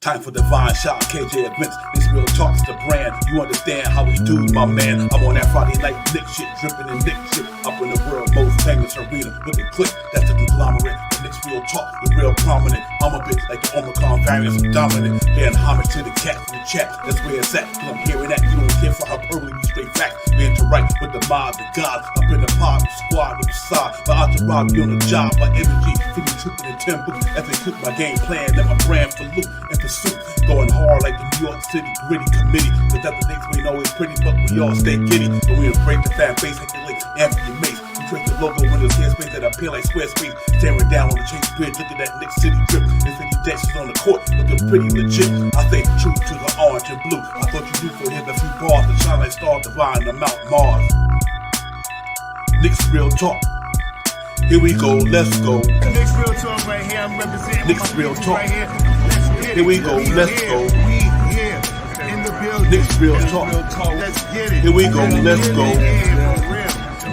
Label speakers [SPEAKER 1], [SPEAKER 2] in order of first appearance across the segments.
[SPEAKER 1] Time for divine shot, KJ events. This real talk's the brand. You understand how we do, my man. I'm on that Friday night Nick shit, dripping in Nick shit. Up in the world, most famous arena with the click. That's the conglomerate. The Nick's real talk, the real prominent. I'm a bit like the Omicron variants, I'm dominant. Paying homage to the cat in the chat. That's where it's at. Cause I'm hearing that. You don't care for hyperbole, we straight facts. We interact with the mob, the gods. Up in the pod, the squad, with the side. My entourage be on the job, my energy. Feeling tripping in 10 books. As they cook my game plan, and my brand for loot and pursuit. Going hard like the New York City gritty committee. Cause that's the things we ain't always pretty, but we all stay giddy. And we embrace the fan base, like the link, Anthony Mace. We trace the logo when there's space that appear like Squarespace. Staring down on the Chase Bridge, look at that Nick City drip. And City Dexter's on the court, looking pretty legit. I say true to the orange and blue. I thought you knew, so here's a few bars to shine like stars divine to Mount Mars. Nick's real talk. Here we go, let's go.
[SPEAKER 2] Nick's real talk right here. I'm representing
[SPEAKER 1] Nick's real talk.
[SPEAKER 2] right here.
[SPEAKER 1] Here we go, let's go.
[SPEAKER 2] We here in the building.
[SPEAKER 1] Nick's real talk.
[SPEAKER 2] Let's get it.
[SPEAKER 1] Here we go, let's go.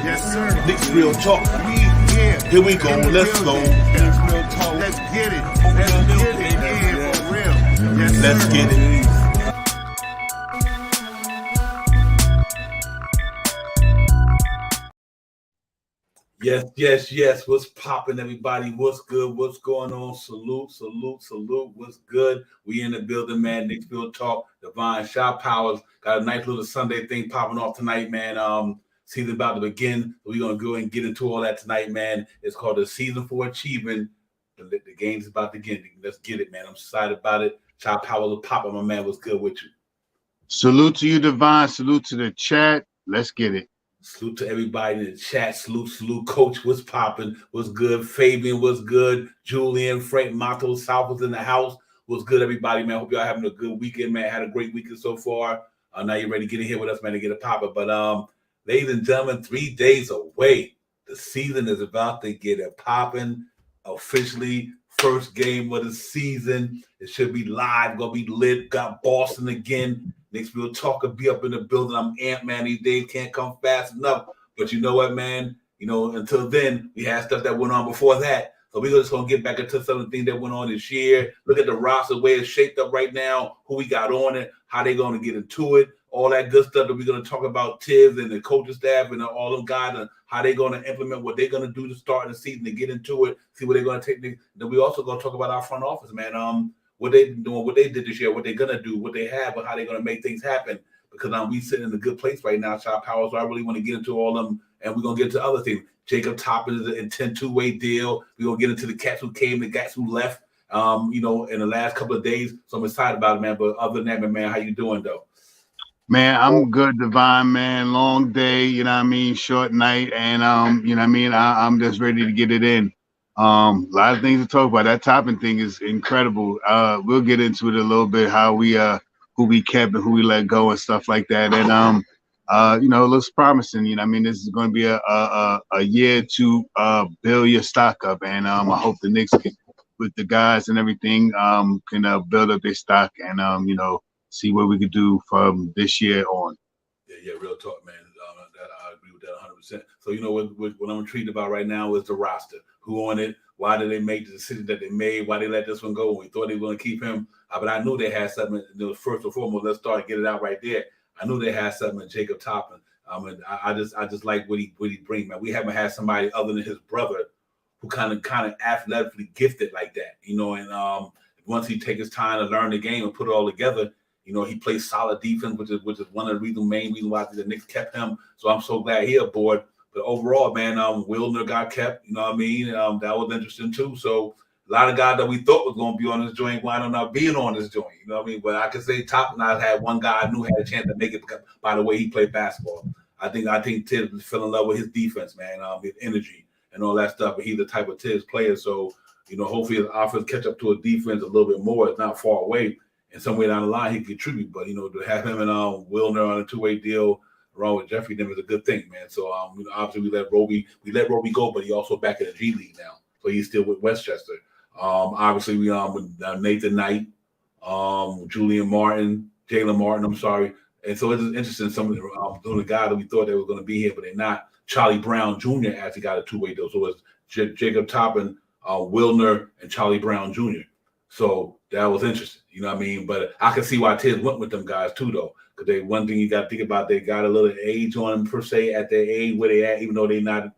[SPEAKER 2] Yes, sir.
[SPEAKER 1] Nick's real talk.
[SPEAKER 2] We here.
[SPEAKER 1] Here we go, let's go.
[SPEAKER 2] Nick's real talk. Let's get it. Let's get it. Yeah, for real. Yes, sir.
[SPEAKER 1] Let's get it. Yes. What's poppin', everybody? What's good? What's going on? Salute. What's good? We in the building, man. Nick's real talk. Divine Shot Powers. Got a nice little Sunday thing popping off tonight, man. Season about to begin. We're gonna go and get into all that tonight, man. It's called the Season for Achievement. The game's about to begin. Let's get it, man. I'm excited about it. Shot Powers are popping, my man. What's good with you?
[SPEAKER 3] Salute to you, Divine. Salute to the chat. Let's get it.
[SPEAKER 1] Salute to everybody in the chat. Salute, Coach. What's popping? What's good? Fabian, what's good? Julian, Frank, Mato, South was in the house. What's good, everybody, man? Hope y'all having a good weekend, man. Had a great weekend so far. Now you're ready to get in here with us, man, to get a poppin'. But ladies and gentlemen, 3 days away. The season is about to get it popping. Officially, first game of the season. It should be live, gonna be lit. Got Boston again. Next real talk will be up in the building. I'm amped, man. These days can't come fast enough. But you know what, man? You know, until then, we had stuff that went on before that. So we're just going to get back into some of the things that went on this year. Look at the roster, the way it's shaped up right now, who we got on it, how they going to get into it, all that good stuff that we're going to talk about Tibbs and the coaching staff and all them guys and how they're going to implement what they're going to do to start the season, to get into it, see what they're going to take. Then we also going to talk about our front office, man. What they doing, what they did this year, what they're gonna do, what they have, and how they're gonna make things happen. Because we sitting in a good place right now, Shot Powers. So I really want to get into all of them, and we're gonna get into other things. Jacob Toppin is an intent two-way deal. We're gonna get into the cats who came, the cats who left. In the last couple of days. So I'm excited about it, man. But other than that, man, how you doing though?
[SPEAKER 3] Man, I'm good, Divine, man. Long day, you know what I mean, short night, and you know what I mean. I'm just ready to get it in. A lot of things to talk about. That Toppin thing is incredible. We'll get into it a little bit, how we who we kept and who we let go and stuff like that. And it looks promising. You know, I mean, this is going to be a year to build your stock up, and I hope the Knicks can, with the guys and everything, can build up their stock and see what we could do from this year on.
[SPEAKER 1] Yeah, real talk, man. I agree with that 100%. So you know what I'm intrigued about right now is the roster. Who on it? Why did they make the decision that they made? Why they let this one go? We thought they were going to keep him, but I knew they had something. First and foremost, let's start get it out right there. I knew they had something in Jacob Toppin. And I just like what he brings, man. We haven't had somebody other than his brother who kind of athletically gifted like that, And once he take his time to learn the game and put it all together, he plays solid defense, which is one of the main reasons why the Knicks kept him. So I'm so glad he aboard. But overall, man, Wilner got kept. You know what I mean? That was interesting too. So a lot of guys that we thought was going to be on this joint wound up not being on this joint. You know what I mean? But I can say Toppin, I had one guy I knew had a chance to make it by the way he played basketball. I think Tibbs fell in love with his defense, man, his energy and all that stuff. But he's the type of Tibbs player. So hopefully his offense catch up to a defense a little bit more. It's not far away. And somewhere down the line, he could contribute. But, to have him and Wilner on a two-way deal along with Jeffrey, them is a good thing, man. So, obviously, we let Roby go, but he also back in the G League now. So, he's still with Westchester. Obviously, we with Nathan Knight, Julian Martin, Jalen Martin, I'm sorry. And so, it's interesting. Some of the guys that we thought they were going to be here, but they're not. Charlie Brown Jr. actually got a two-way deal. So, it's Jacob Toppin, Wilner, and Charlie Brown Jr. So that was interesting. You know what I mean? But I can see why Tibbs went with them guys too, though. Because one thing you got to think about, they got a little age on them per se at their age where they at, even though they not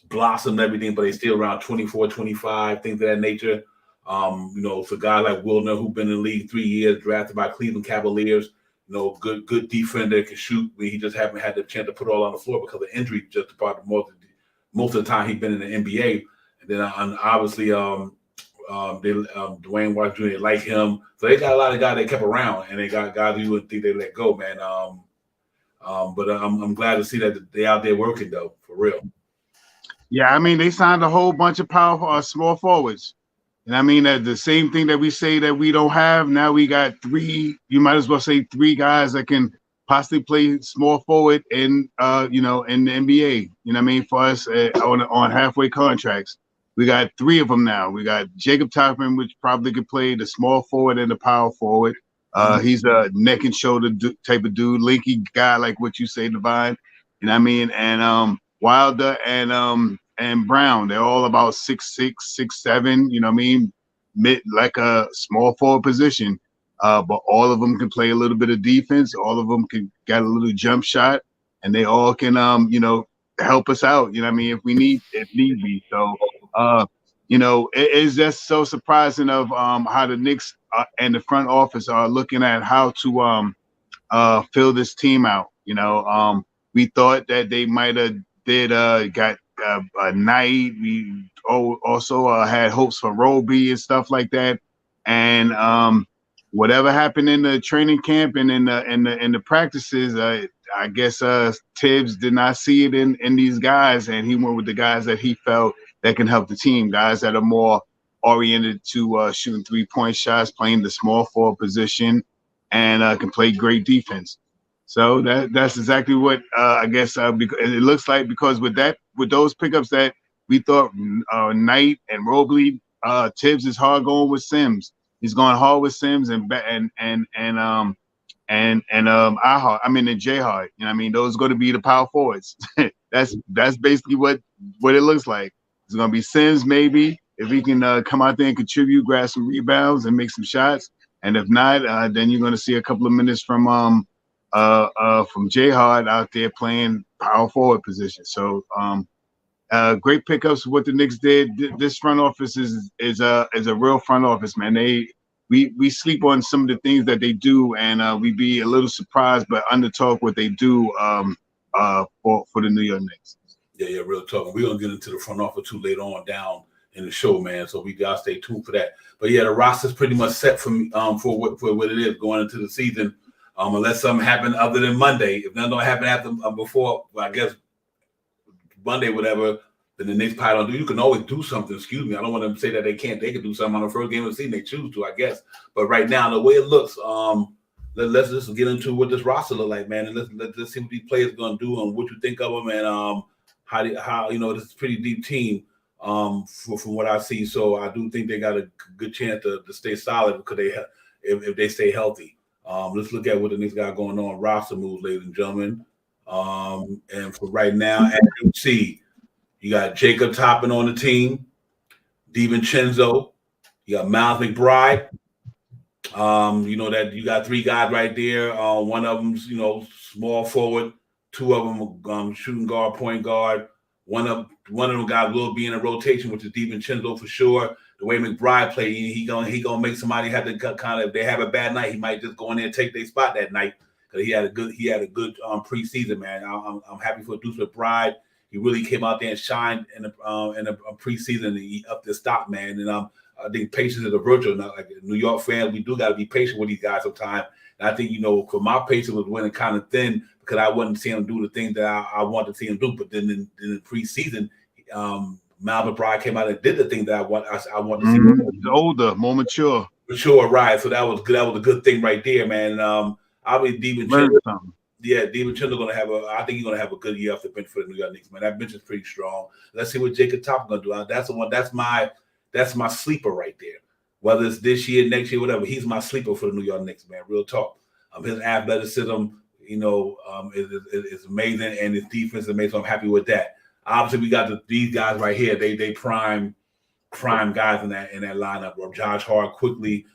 [SPEAKER 1] blossomed everything, but they still around 24, 25, things of that nature. So guys like Wilner, who've been in the league 3 years, drafted by Cleveland Cavaliers, good defender, can shoot. He just haven't had the chance to put it all on the floor because of injury. Just about most of the time he's been in the NBA, and then obviously Dwayne Washington, they like him, so they got a lot of guys they kept around, and they got guys you wouldn't think they let go, man. But I'm glad to see that they out there working though, for real.
[SPEAKER 3] Yeah, I mean they signed a whole bunch of powerful small forwards. And I mean that the same thing that we say that we don't have, now we got three, you might as well say three guys that can possibly play small forward in in the NBA. You know what I mean? For us on halfway contracts. We got three of them now. We got Jacob Toppin, which probably could play the small forward and the power forward. He's a neck and shoulder type of dude, linky guy, like what you say, Divine. You know what I mean? And Wilder and Brown, they're all about 6'6", 6'7", you know what I mean? Like a small forward position. But all of them can play a little bit of defense. All of them got a little jump shot, and they all can help us out. You know what I mean? If need be. So it is just so surprising of how the Knicks and the front office are looking at how to fill this team out. We thought that they might have got a Knight. We also had hopes for Roby and stuff like that. And whatever happened in the training camp and in the practices, I guess Tibbs did not see it in these guys, and he went with the guys that he felt that can help the team, guys that are more oriented to shooting 3-point shots, playing the small forward position, and can play great defense. So that's exactly what I guess because it looks like, because with those pickups that we thought Knight and Robley, Tibbs is hard going with Sims. He's going hard with Sims and Jay Hart. You know what I mean? Those are going to be the power forwards. That's basically what it looks like. It's going to be Sims maybe if he can come out there and contribute, grab some rebounds and make some shots. And if not, then you're going to see a couple of minutes from Jay Hart out there playing power forward position. So great pickups. What the Knicks did. This front office is a real front office, man. We sleep on some of the things that they do, and we be a little surprised, but undertalk what they do for the New York Knicks.
[SPEAKER 1] Yeah, real talk. We're gonna get into the front office too later on down in the show, man. So we gotta stay tuned for that. But yeah, the roster's pretty much set for what it is going into the season. Unless something happened other than Monday. If nothing don't happen after before, well, I guess Monday, whatever, then the Knicks probably don't do. You can always do something. Excuse me. I don't want them to say that they can't. They can do something on the first game of the season. They choose to, I guess. But right now, the way it looks, let's just get into what this roster look like, man, and let's see what these players gonna do and what you think of them, and how this is a pretty deep team from what I see. So I do think they got a good chance to stay solid because if they stay healthy. Let's look at what the Knicks got going on. Roster moves, ladies and gentlemen. And for right now, as you see, you got Jacob Toppin on the team, DiVincenzo, you got Miles McBride. That you got three guys right there. One of them's small forward, two of them shooting guard, point guard. One of them guys will be in a rotation, which is DiVincenzo for sure. The way McBride play, he gonna make somebody have to kind of, if they have a bad night, he might just go in there and take their spot that night because he had a good preseason, man. I'm happy for Deuce McBride. He really came out there and shined in a preseason. He upped his stock, man. And I think patience is a virtue. Now, like New York fans, we do got to be patient with these guys sometimes. And I think for my patience was winning kind of thin because I wasn't seeing him do the things that I wanted to see him do. But then in the preseason, Miles McBride came out and did the thing that I want to see.
[SPEAKER 3] He's older, more mature.
[SPEAKER 1] Mature, right? So that was good. That was a good thing right there, man. Obviously, DiVincenzo gonna have I think he's gonna have a good year off the bench for the New York Knicks, man. That bench is pretty strong. Let's see what Jacob Toppin gonna do. That's the one. That's my sleeper right there. Whether it's this year, next year, whatever, he's my sleeper for the New York Knicks, man. Real talk. His athleticism, is amazing, and his defense is amazing. So I'm happy with that. Obviously, we got these guys right here. They prime prime guys in that lineup. Or Josh Hart quickly,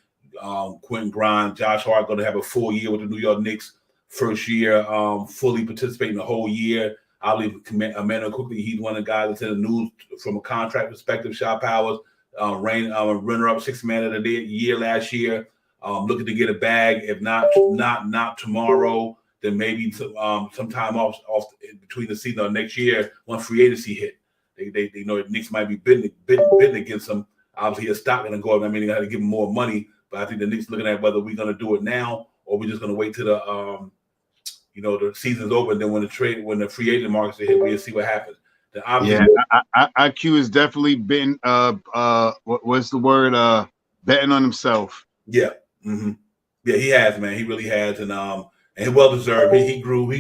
[SPEAKER 1] Quentin Grimes. Josh Hart going to have a full year with the New York Knicks. First year, fully participating the whole year. I believe Emmanuel quickly. He's one of the guys that's in the news from a contract perspective. Shot Powers, runner-up 6th man of the year last year. Looking to get a bag. If not tomorrow, then maybe sometime off between the season or next year when free agency hit. They know the Knicks might be bidding against them. Obviously, his stock going to go up. I mean, they got to give him more money. But I think the Knicks looking at whether we're going to do it now or we're just going to wait till the the season's over, and then when the free agent markets hit, we'll see what happens. Then
[SPEAKER 3] IQ has definitely been what's the word? Betting on himself.
[SPEAKER 1] Yeah. Mm-hmm. Yeah, he has, man. He really has, and well deserved. He grew,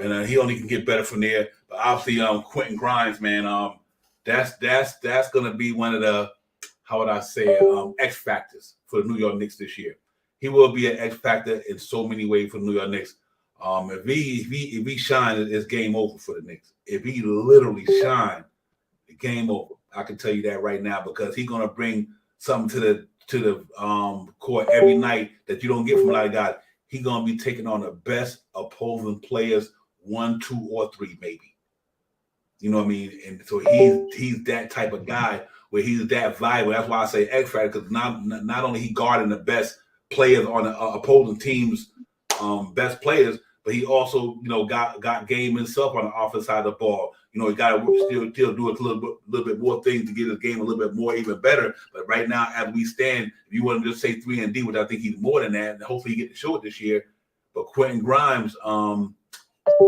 [SPEAKER 1] and he only can get better from there. But obviously, Quentin Grimes, man, that's gonna be one of the, how would I say it, X factors for the New York Knicks this year. He will be an X factor in so many ways for the New York Knicks. If he shines, it's game over for the Knicks. If he literally shine, it's game over. I can tell you that right now because he's gonna bring something to the court every night that you don't get from a lot of guys. He's gonna be taking on the best opposing players, 1, 2, or 3, maybe. You know what I mean? And so he's that type of guy where he's that valuable. That's why I say X factor, because not only he guarding the best players on the opposing team's best players, but he also, got game himself on the offensive side of the ball. He got to still do a little bit more things to get his game a little bit more, even better. But right now, as we stand, if you want to just say 3 and D, which I think he's more than that, and hopefully he get to show it this year. But Quentin Grimes,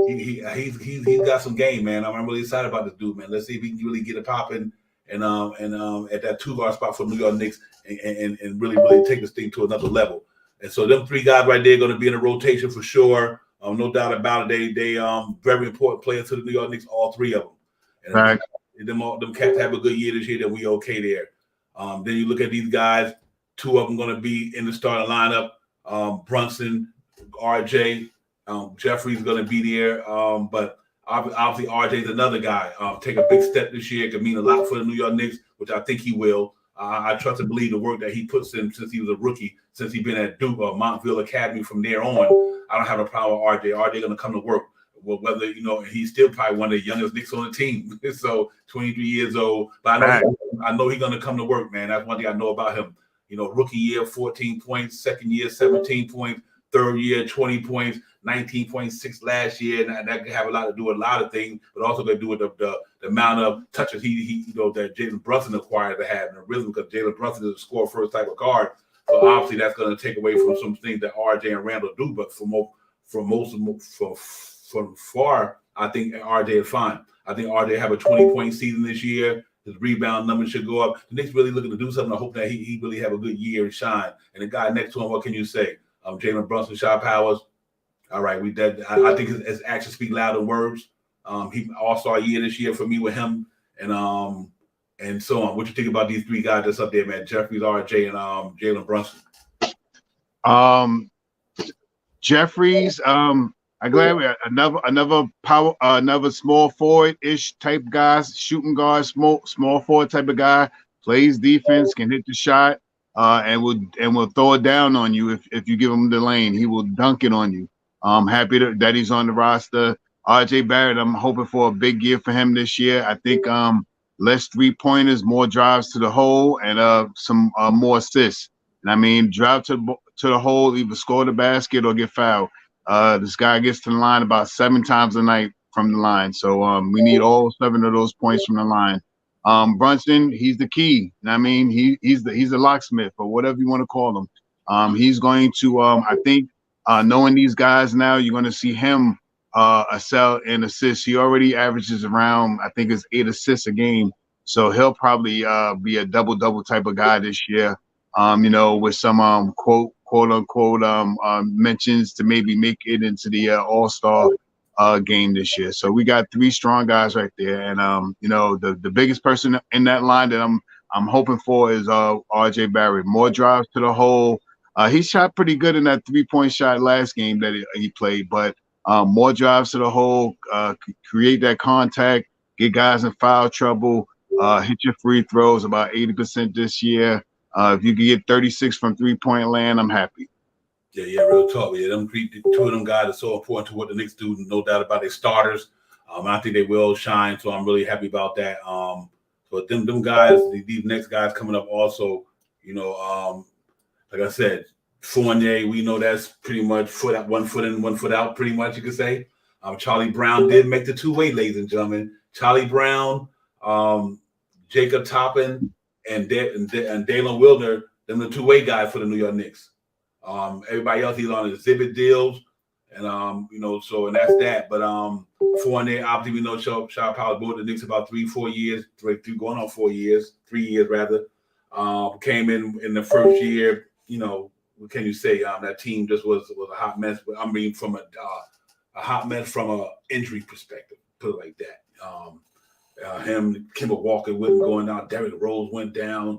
[SPEAKER 1] he's got some game, man. I'm really excited about this dude, man. Let's see if he can really get it popping and at that 2-guard spot for New York Knicks and really take this thing to another level. And so them 3 guys right there are going to be in a rotation for sure. No doubt about it. They very important players to the New York Knicks, all 3 of them. And
[SPEAKER 3] right.
[SPEAKER 1] Them cats have a good year this year, then we okay there. Then you look at these guys, 2 of them going to be in the starting lineup. Brunson, RJ, Jeffrey's going to be there. But obviously RJ's another guy. Take a big step this year. It could mean a lot for the New York Knicks, which I think he will. I trust and believe the work that he puts in since he was a rookie, since he's been at Duke or Montville Academy from there on. I don't have a problem with RJ. RJ going to come to work. Well, whether, he's still probably one of the youngest Knicks on the team. So 23 years old. But I know he's going to come to work, man. That's one thing I know about him. Rookie year, 14 points. Second year, 17 points. Third year, 20 points. 19.6 last year. And that can have a lot to do with a lot of things, but also going to do with the amount of touches that Jalen Brunson acquired to have in the rhythm, because Jalen Brunson is a score first type of guard. So obviously that's going to take away from some things that RJ and Randall do. But from far, I think RJ is fine. I think RJ have a 20-point season this year. His rebound numbers should go up. The Knicks really looking to do something. I hope that he really have a good year and shine. And the guy next to him, what can you say? Jalen Brunson, Shot Powers. All right, I think his actions speak louder than words. He all-star year this year for me with him, and so on. What you think about these 3 guys that's up there, man? Jeffries, RJ, and Jalen Brunson.
[SPEAKER 3] Jeffries, I'm glad we another small forward-ish type guy, shooting guard, small forward type of guy, plays defense, can hit the shot, and will throw it down on you if you give him the lane. He will dunk it on you. I'm happy that he's on the roster. RJ Barrett, I'm hoping for a big year for him this year. I think less 3-pointers, more drives to the hole, and some more assists. And I mean, drive to the hole, either score the basket or get fouled. This guy gets to the line about 7 times a night from the line. So we need all 7 of those points from the line. Brunson, he's the key. I mean, he's the locksmith, or whatever you want to call him. He's going to, I think, knowing these guys now, you're going to see him excel in assists. He already averages around, I think it's 8 assists a game. So he'll probably be a double-double type of guy this year, with some quote unquote mentions to maybe make it into the All-Star game this year. So we got 3 strong guys right there. And, the biggest person in that line that I'm hoping for is RJ Barrett. More drives to the hole. He shot pretty good in that 3-point shot last game that he played, but more drives to the hole, create that contact, get guys in foul trouble, Hit your free throws about 80% this year. If you can get 36 from 3-point land, I'm happy.
[SPEAKER 1] Yeah, real talk. Yeah, two of them guys are so important to what the Knicks do. No doubt about their starters. I think they will shine, so I'm really happy about that. So them guys, these next guys coming up also, like I said, Fournier, we know that's pretty much foot out, 1 foot in, 1 foot out, pretty much you could say. Charlie Brown did make the two-way, ladies and gentlemen. Charlie Brown, Jacob Toppin, and Dalen Wilder, them the two-way guys for the New York Knicks. Everybody else, he's on exhibit deals, and and that's that. But Fournier, obviously, we know Shaw Powell bought the Knicks about 3-4 years, going on 4 years, 3 years rather. Came in the first year, what can you say? That team just was a hot mess. But I mean, from a hot mess from a injury perspective, put it like that. Him, Kemba Walker wasn't going down. Derrick Rose went down.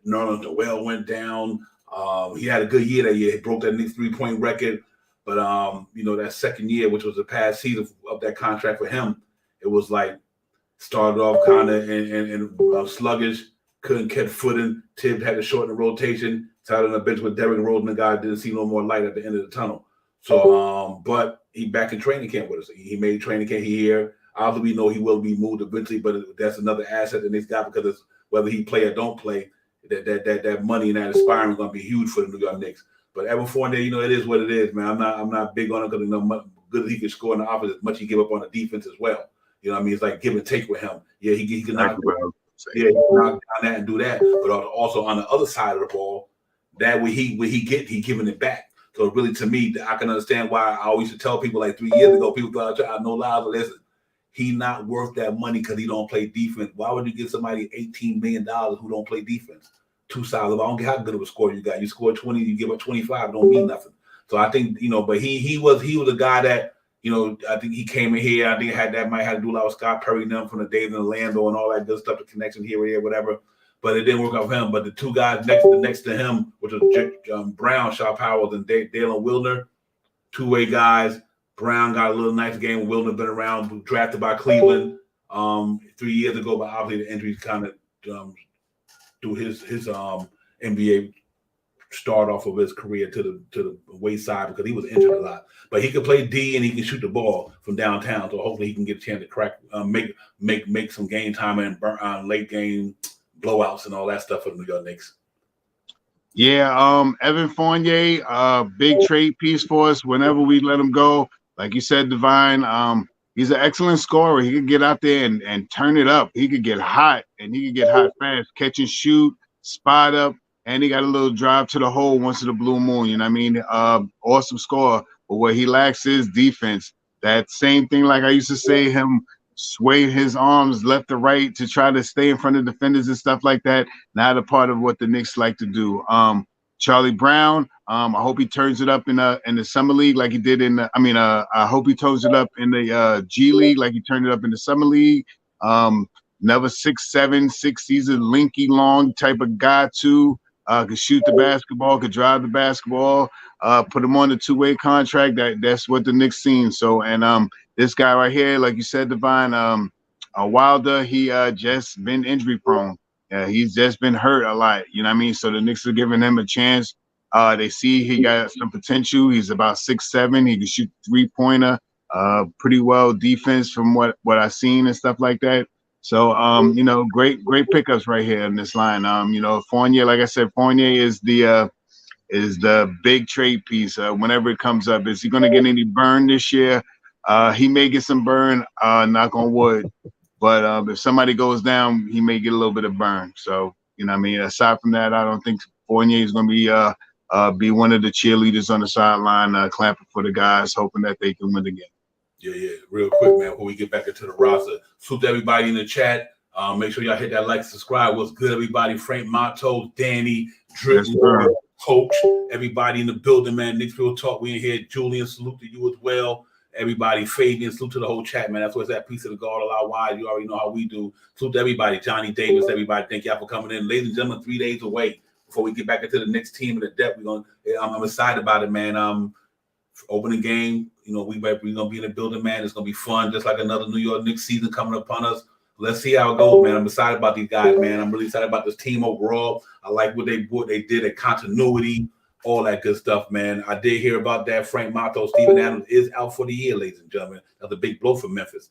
[SPEAKER 1] Nerlens Noel went down. He had a good year that year. He broke that Knicks 3-point record. But, that second year, which was the past season of that contract for him, it was like started off kind of and sluggish, couldn't catch footing. Tibbs had to shorten the rotation. Sat on the bench with Derrick Rose, and the guy didn't see no more light at the end of the tunnel. So, but he back in training camp with us. He made training camp here. Obviously, we know he will be moved eventually, but that's another asset that Knicks got because it's, whether he play or don't play, that money and that aspiring is going to be huge for the New York Knicks. But Evan Fournier, it is what it is, man. I'm not big on it because good as he can score in the offense, as much he give up on the defense as well. You know what I mean? It's like give and take with him. Yeah, he can knock down that and do that. But also on the other side of the ball, that way he giving it back. So really, to me, I can understand why I always used to tell people like 3 years ago, people thought I know lies, but listen, he not worth that money because he don't play defense. Why would you give somebody $18 million who don't play defense? Too solid. I don't care how good of a score you got. You score 20, you give up 25, don't mean nothing. So I think, but he was a guy that, I think he came in here. I think might have to do a lot with Scott Perry and them from the days in Orlando and all that good stuff, the connection here or there, whatever. But it didn't work out for him. But the two guys next to him, which was Brown, Shaw Powell, and Dalen Wilder, two-way guys. Brown got a little nice game. Wilder been around, drafted by Cleveland 3 years ago, but obviously the injuries kind of threw his NBA start off of his career to the wayside because he was injured a lot. But he can play D and he can shoot the ball from downtown. So hopefully he can get a chance to crack, make some game time and burn late game blowouts and all that stuff for the New York Knicks.
[SPEAKER 3] Yeah, Evan Fournier, big trade piece for us whenever we let him go. Like you said, Divine, he's an excellent scorer. He could get out there and turn it up. He could get hot, and he could get hot fast, catch and shoot, spot up, and he got a little drive to the hole once in the blue moon. You know what I mean? Awesome scorer. But what he lacks is defense. That same thing, like I used to say, him sway his arms left to right to try to stay in front of defenders and stuff like that. Not a part of what the Knicks like to do. Charlie Brown, I hope he turns it up in the summer league like he did I hope he turns it up in the G League like he turned it up in the summer league. Never 6'7", 6 season, linky long type of guy too. Could shoot the basketball, could drive the basketball. Put him on the two-way contract. That's what the Knicks seen. So this guy right here, like you said, Divine, Wilder, he just been injury prone. He's just been hurt a lot. You know what I mean? So the Knicks are giving him a chance. They see he got some potential. He's about 6'7". He can shoot three-pointer. Pretty well defense from what I've seen and stuff like that. So great pickups right here in this line. Fournier, like I said, Fournier is the big trade piece. Whenever it comes up, is he going to get any burn this year? He may get some burn. Knock on wood. But if somebody goes down, he may get a little bit of burn. So, aside from that, I don't think Fournier is going to be one of the cheerleaders on the sideline, clapping for the guys, hoping that they can win again.
[SPEAKER 1] Yeah. Real quick, man, before we get back into the roster, salute to everybody in the chat. Make sure y'all hit that like, subscribe. What's good, everybody? Frank Matos, Danny, Drip, Coach, everybody in the building, man. Knicksville Talk, we in here. Julian, salute to you as well. Everybody, Fabian, salute to the whole chat, man. That's what's that piece of the guard all out wide. You already know how we do. Salute to everybody. Johnny Davis, everybody. Thank y'all for coming in. Ladies and gentlemen, 3 days away before we get back into the next team in the depth. I'm excited about it, man. Opening game, we're gonna be in the building, man. It's gonna be fun, just like another New York Knicks season coming upon us. Let's see how it goes, man. I'm excited about these guys, man. I'm really excited about this team overall. I like what they did at continuity, all that good stuff, man. I did hear about that. Frank Mato, Steven Adams is out for the year, ladies and gentlemen. That's a big blow for Memphis.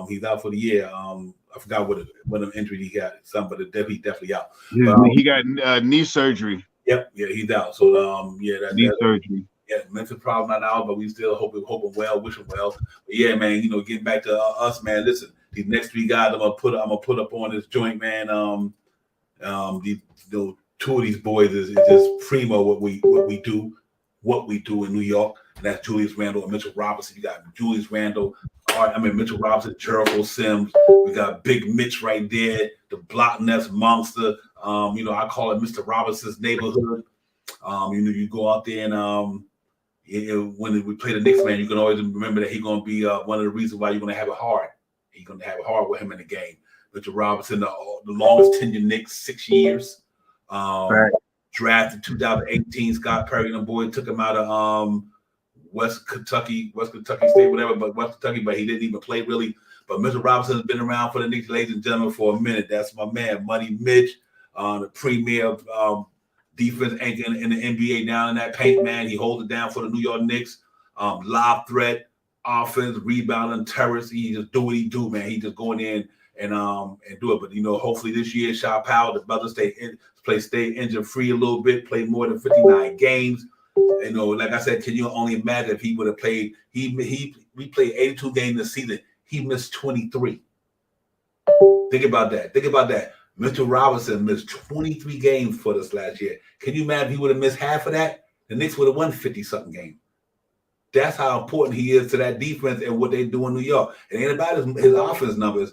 [SPEAKER 1] He's out for the year. I forgot what an injury he got, something, but he's definitely out.
[SPEAKER 3] He got knee surgery.
[SPEAKER 1] Yep, yeah, he's out. So
[SPEAKER 3] knee surgery.
[SPEAKER 1] Yeah, mental problem not out, but we still hope him well, wish him well. But yeah, man, getting back to us, man. Listen, these next 3 guys I'm gonna put up on this joint, man. Two of these boys is just primo what we do in New York, and that's Julius Randle and Mitchell Robinson. You got Julius Randle, Mitchell Robinson, Jericho Sims. We got Big Mitch right there, the block nest monster. I call it Mr. Robinson's neighborhood. You go out there and when we play the Knicks, man, you can always remember that he's going to be one of the reasons why you're going to have it hard. He's going to have it hard with him in the game. Mitchell Robinson, the longest tenured Knicks, 6 years.
[SPEAKER 3] Right.
[SPEAKER 1] Drafted 2018. Scott Perry and the boy took him out of West Kentucky State, whatever, but he didn't even play really. But Mitchell Robinson has been around for the Knicks, ladies and gentlemen, for a minute. That's my man, Money Mitch, the premier defense anchor in the NBA down in that paint, man. He holds it down for the New York Knicks. Lob threat, offense, rebounding, terrorist. He just do what he do, man. He just going in and do it. But hopefully this year, Shaw Powell, the brother, stay injury free a little bit, play more than 59 games. Like I said, can you only imagine if he would have played? We played 82 games this season. He missed 23. Think about that. Mitchell Robinson missed 23 games for us last year. Can you imagine if he would have missed half of that? The Knicks would have won 50-something games. That's how important he is to that defense and what they do in New York. It ain't about his offense numbers.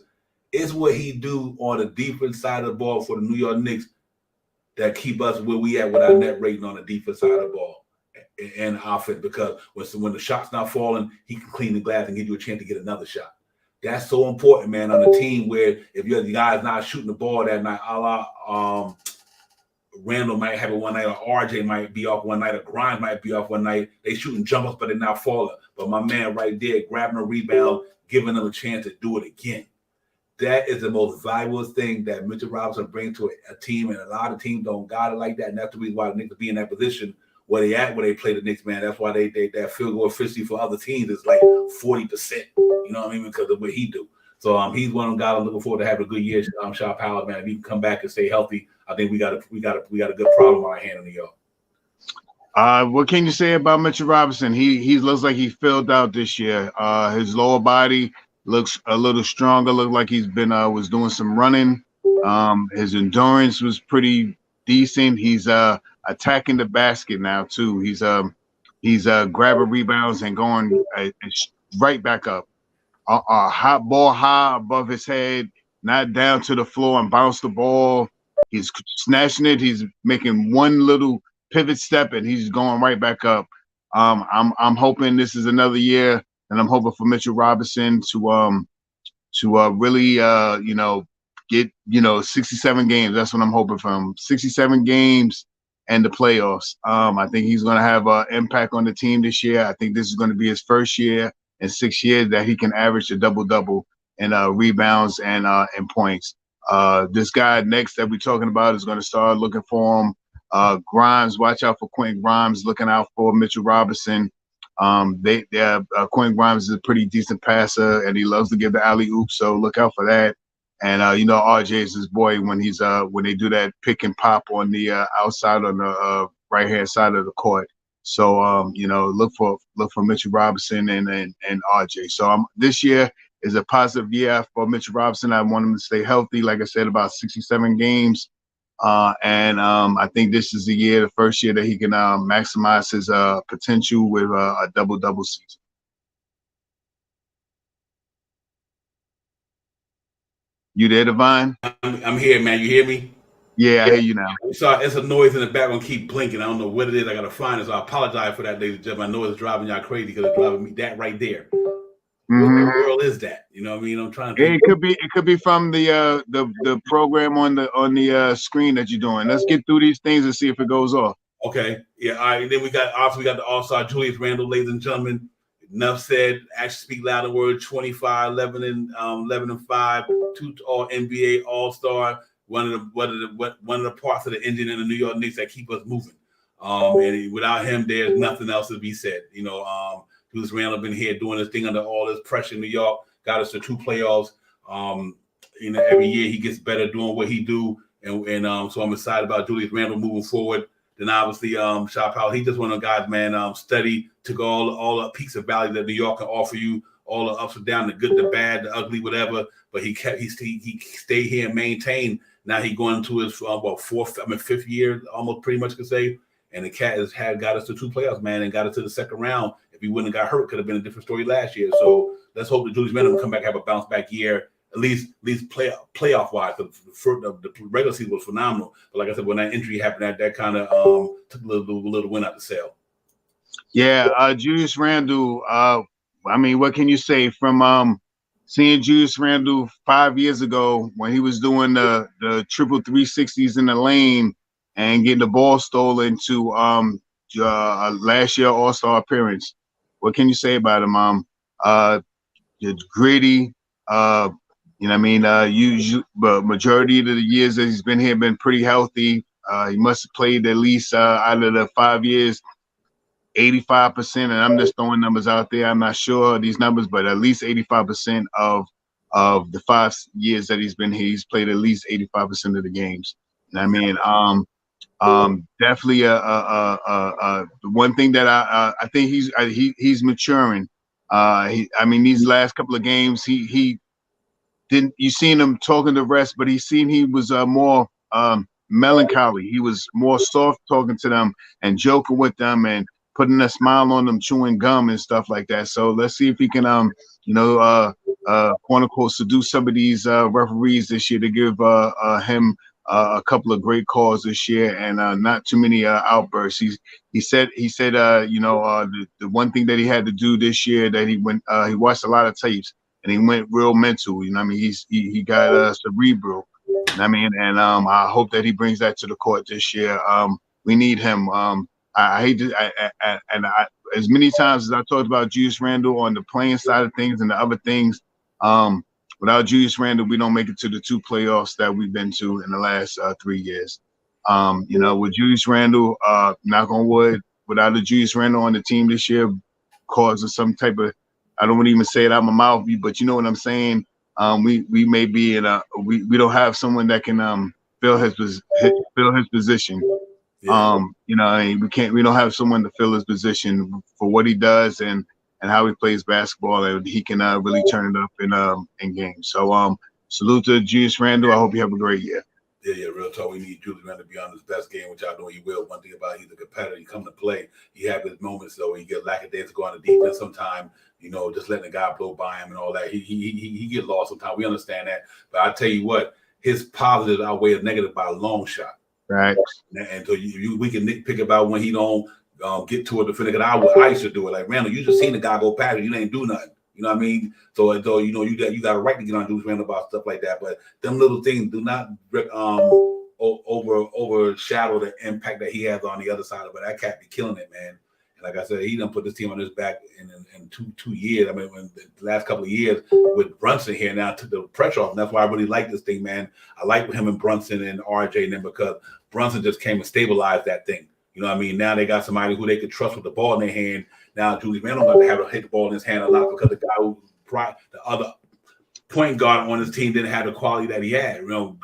[SPEAKER 1] It's what he do on the defense side of the ball for the New York Knicks that keep us where we at with our net rating on the defense side of the ball and offense. Because when the shot's not falling, he can clean the glass and give you a chance to get another shot. That's so important, man, on a team where if you're the guys not shooting the ball that night, Randall might have it one night, or RJ might be off one night, or Grimes might be off one night. They shooting jumpers, but they're not falling. But my man right there, grabbing a rebound, giving them a chance to do it again. That is the most valuable thing that Mitchell Robinson brings to a team, and a lot of teams don't got it like that. And that's the reason why the Knicks be in that position where they play the Knicks, man. That's why that field goal efficiency for other teams is like 40%. You know what I mean? Because of what he do. So he's one of them guys I'm looking forward to having a good year. Shaw Powell, man. If he can come back and stay healthy, I think we got a good problem on our hand in New York.
[SPEAKER 3] What can you say about Mitchell Robinson? He looks like he filled out this year. His lower body looks a little stronger. Looked like he's been was doing some running. His endurance was pretty decent. He's attacking the basket now too. He's grabbing rebounds and going right back up. A hot ball high above his head, not down to the floor and bounce the ball. He's snatching it. He's making one little pivot step and he's going right back up. I'm hoping this is another year, and I'm hoping for Mitchell Robinson to really get 67 games. That's what I'm hoping for him. 67 games and the playoffs. I think he's going to have an impact on the team this year. I think this is going to be his first year in 6 years that he can average a double-double in rebounds and points. This guy next that we're talking about is going to start looking for him. Grimes, watch out for Quentin Grimes, looking out for Mitchell Robinson. Quentin Grimes is a pretty decent passer, and he loves to give the alley-oop, so look out for that. And RJ is his boy when they do that pick and pop on the outside on the right-hand side of the court. So look for Mitchell Robinson and RJ. So this year is a positive year for Mitchell Robinson. I want him to stay healthy, like I said, about 67 games. And I think this is the first year that he can maximize his potential with a double-double season. You there, Divine?
[SPEAKER 1] I'm here, man. You hear me?
[SPEAKER 3] Yeah, I hear you now.
[SPEAKER 1] Sorry, it's a noise in the background. Keep blinking. I don't know what it is. I gotta find it. So I apologize for that, ladies and gentlemen. I know it's driving y'all crazy because it's driving me that right there.
[SPEAKER 3] Mm-hmm.
[SPEAKER 1] What the world is that? You know what I mean? I'm trying to.
[SPEAKER 3] It could be from the program on the screen that you're doing. Let's get through these things and see if it goes off.
[SPEAKER 1] Okay. Yeah. All right. And then we got the All-Star Julius Randle, ladies and gentlemen. enough said. Actually, speak louder words. 25, 11 and 5, 2 All NBA All Star. One of the parts of the engine in the New York Knicks that keep us moving. And without him, there's nothing else to be said. Julius Randle been here doing this thing under all this pressure in New York. Got us to 2 playoffs. Every year he gets better doing what he do, and so I'm excited about Julius Randle moving forward. Then obviously, Shaw Powell, he just one of the guys, man. Study, took all the peaks of value that New York can offer you, all the ups and downs, the good, the bad, the ugly, whatever. But he stayed here and maintained. Now he going into his fifth year, almost pretty much could say. And the cat got us to 2 playoffs, man, and got us to the second round. If he wouldn't have got hurt, could have been a different story last year. So let's hope that Julius Randle will come back, have a bounce back year. At least playoff wise, the regular season was phenomenal. But like I said, when that injury happened, that kind of took a little win out the sail.
[SPEAKER 3] Yeah, Julius Randle. What can you say from seeing Julius Randle 5 years ago when he was doing the triple 360s in the lane and getting the ball stolen to last year All-Star appearance? What can you say about him? It's gritty. But majority of the years that he's been here been pretty healthy. He must have played at least out of the 5 years, 85%. And I'm just throwing numbers out there. I'm not sure of these numbers, but at least 85% of the 5 years that he's been here, he's played at least 85% of the games. Definitely the one thing that I think he's maturing. These last couple of games, he didn't. You seen him talking to the rest, but he was more melancholy. He was more soft talking to them and joking with them and putting a smile on them, chewing gum and stuff like that. So let's see if he can, quote unquote, seduce some of these referees this year to give him a couple of great calls this year and not too many outbursts. He said the one thing that he had to do this year that he watched a lot of tapes and he went real mental. He got cerebral. I hope that he brings that to the court this year. We need him. I hate to, as many times as I talked about Julius Randle on the playing side of things and the other things, without Julius Randle, we don't make it to the 2 playoffs that we've been to in the last 3 years. With Julius Randle, knock on wood, without a Julius Randle on the team this year, causes some type of, I don't want to even say it out my mouth, but you know what I'm saying. We may be in we don't have someone that can fill his position. Yeah. We don't have someone to fill his position for what he does and how he plays basketball, and he can really turn it up in games. So salute to Julius Randle. I hope you have a great year.
[SPEAKER 1] Yeah, real talk. We need Julius Randle to be on his best game, which I know he will. One thing about he's a competitor. He come to play. He have his moments though. He get lackadaisical on the defense sometimes. Just letting the guy blow by him and all that. He get lost sometimes. We understand that. But I tell you what, his positives outweigh his negative by a long shot. Right. And so we can nitpick about when he don't get to a defender. I used to do it. Like, Randall, you just seen the guy go past you ain't do nothing. You know what I mean? So you got a right to get on Julius Randle about stuff like that. But them little things do not overshadow the impact that he has on the other side of it. That cat be killing it, man. And like I said, he done put this team on his back in 2 years. When the last couple of years with Brunson here now took the pressure off. And that's why I really like this thing, man. I like him and Brunson and RJ and them because Brunson just came and stabilized that thing. You know what I mean? Now they got somebody who they could trust with the ball in their hand. Now Julius Randle got to have to hit the ball in his hand a lot because the guy the other point guard on his team didn't have the quality that he had.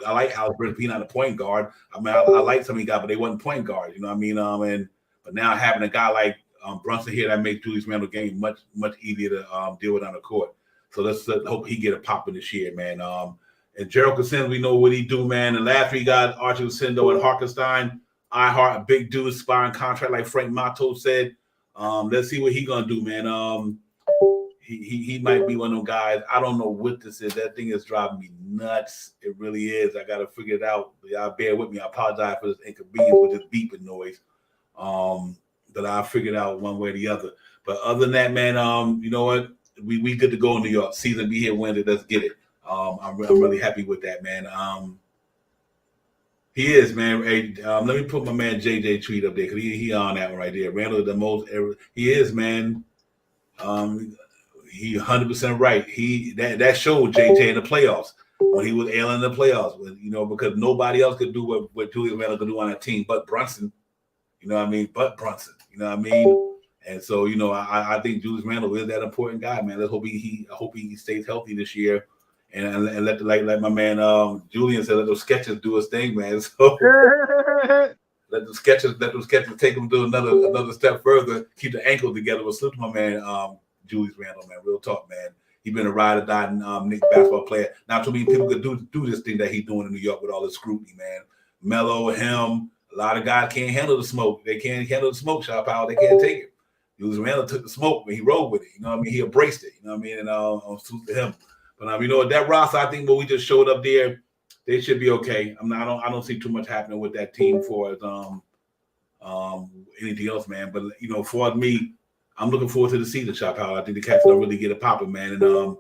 [SPEAKER 1] I like Alex Bridges being not a point guard. I like some of these guys, but they wasn't point guards. You know what I mean? But now having a guy like Brunson here, that makes Julius Randle game much easier to deal with on the court. So let's hope he get a pop in this year, man. And Gerald Cousins, we know what he do, man. And last week got Archie Lucindo and Harkenstein. I heart a big dude, expiring contract, like Frank Mato said. Let's see what he gonna do, man. He might be one of those guys. I don't know what this is. That thing is driving me nuts. It really is. I gotta figure it out. Y'all bear with me. I apologize for this inconvenience with this beeping noise. But I'll figure it out one way or the other. But other than that, man, you know what? We good to go in New York. Season be here Wednesday. Let's get it. I'm really happy with that, man. He is, man. Hey, let me put my man JJ tweet up there because he on that one right there. Randall the most. He is, man. He 100% right. That showed JJ in the playoffs when he was ailing in the playoffs, because nobody else could do what Julius Randle could do on that team, but Brunson. You know what I mean? But Brunson. You know what I mean? And so I think Julius Randle is that important guy, man. Let's hope I hope he stays healthy this year, and let like my man Julian said, let those sketches do his thing, man. So. Let those sketches take him to another step further. Keep the ankle together. But salute to my man, Julius Randle, man. Real talk, man. He been a ride or die Knicks basketball player. Not too many people could do this thing that he's doing in New York with all this scrutiny, man. Melo, him, a lot of guys can't handle the smoke. They can't handle the smoke, shot power. They can't take it. Julius Randle took the smoke, but he rolled with it. You know what I mean? He embraced it. You know what I mean? And salute to him. But that roster, I think what we just showed up there, they should be okay. I don't see too much happening with that team for anything else, man. But for me, I'm looking forward to the season, shot power. I think the Cats don't really get it popping, man. And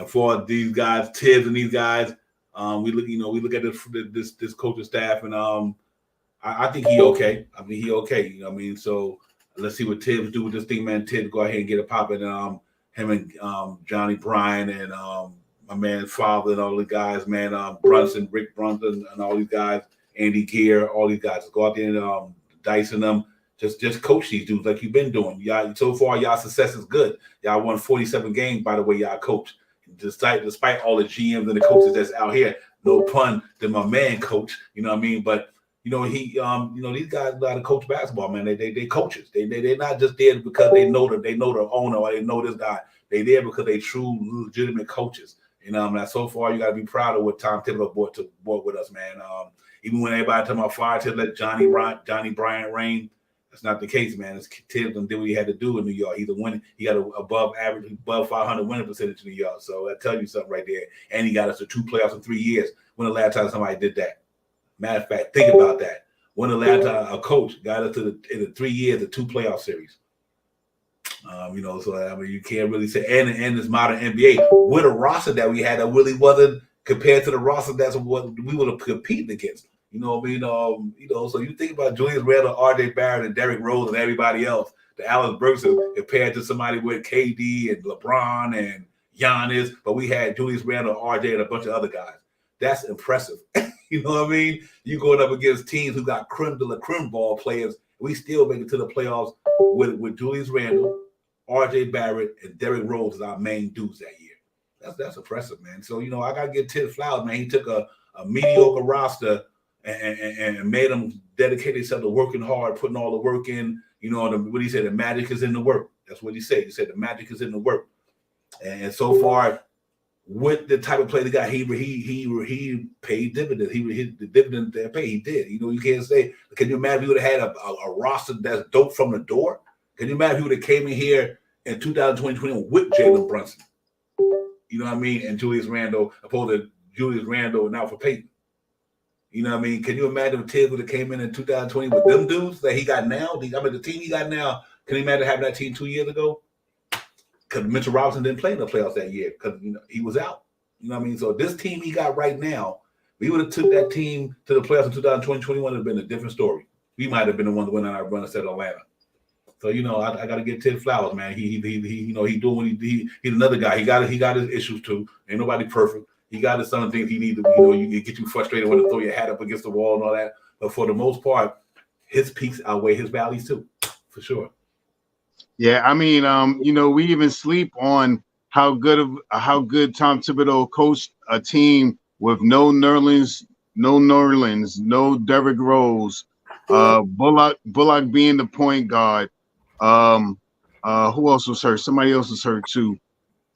[SPEAKER 1] for these guys, Tibbs and these guys, we look at this coaching staff, and I think he okay. I mean, he okay. You know what I mean? So let's see what Tibbs do with this thing, man. Tibbs go ahead and get it popping. Him and Johnny Bryan and my man Father and all the guys, man, Brunson, Rick Brunson, and all these guys, Andy Gear, all these guys. Just go out there and dice in them. Just coach these dudes like you've been doing. Y'all, so far, y'all success is good. Y'all won 47 games, by the way, y'all coach. Despite all the GMs and the coaches that's out here, no pun to my man coach, you know what I mean? But he these guys know how to coach basketball, man. They coaches. They're not just there because they know the owner or they know this guy. They there because they true legitimate coaches. So far you got to be proud of what Tom Thibodeau brought with us, man. Even when everybody talking about fire to let Johnny Bryant reign, that's not the case, man. It's Tibbs did what he had to do in New York. He's a winning. He got an above 500 winning percentage in New York. So that tells you something right there. And he got us to 2 playoffs in 3 years. When the last time somebody did that? Matter of fact, think about that. When the last time a coach got us in the 3 years, the 2 playoff series. So I mean, you can't really say. And this modern NBA with a roster that we had that really wasn't compared to the roster that's what we would have competed against. You know what I mean? So you think about Julius Randle, R.J. Barrett, and Derrick Rose, and everybody else. The Alex Burks compared to somebody with KD and LeBron and Giannis, but we had Julius Randle, R.J. and a bunch of other guys. That's impressive. You know what I mean? You going up against teams who got creme de la creme ball players. We still make it to the playoffs with Julius Randle, R.J. Barrett, and Derrick Rose as our main dudes that year. That's impressive, man. So I gotta give Tibbs flowers, man. He took a mediocre roster and made them dedicate themselves to working hard, putting all the work in. What he said, the magic is in the work. That's what he said. He said the magic is in the work. And so far, with the type of play they got, he paid dividends. The dividends they paid. He did. You can't say. Can you imagine if he would have had a roster that's dope from the door? Can you imagine if he would have came in here in 2020 with Jalen Brunson? You know what I mean? And Julius Randle, opposed to Julius Randle and Alfred Payton. You know what I mean? Can you imagine if Tibbs would have came in 2020 with them dudes that he got now? The team he got now, can you imagine having that team 2 years ago? Because Mitchell Robinson didn't play in the playoffs that year because he was out. You know what I mean? So this team he got right now, we would have took that team to the playoffs in 2020-21, would have been a different story. We might have been the one to win our run instead of Atlanta. So I got to give Tibbs flowers, man. He he doing what he's another guy. He got his issues too. Ain't nobody perfect. He got his some things he needs to. You get you frustrated when you throw your hat up against the wall and all that. But for the most part, his peaks outweigh his valleys too, for sure.
[SPEAKER 3] Yeah, I mean, we even sleep on how good Tom Thibodeau coached a team with no Nerlens, no Derrick Rose, Bullock being the point guard. Who else was hurt? Somebody else was hurt too.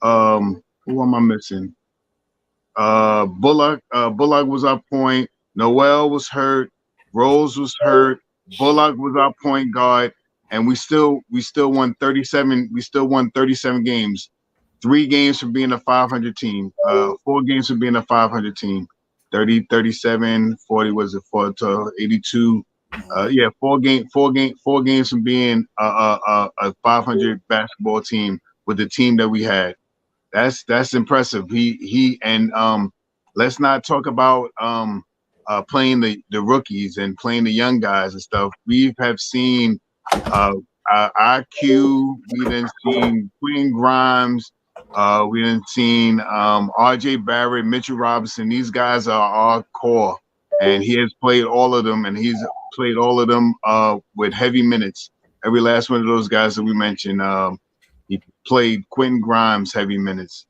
[SPEAKER 3] Who am I missing? Bullock was our point. Noel was hurt. Rose was hurt. Bullock was our point guard. And we still won 37. We still won 37 games. 3 games for being a 500 team. 4 games for being a 500 team. 30, 37, 40 was it 4 to 82. 4 games from being a 500 basketball team with the team that we had. That's impressive. He let's not talk about playing the rookies and playing the young guys and stuff. We have seen IQ. We done seen Quinn Grimes. We done seen R.J. Barrett, Mitchell Robinson. These guys are our core, and he has played all of them, and he's played all of them with heavy minutes. Every last one of those guys that we mentioned, he played Quentin Grimes heavy minutes.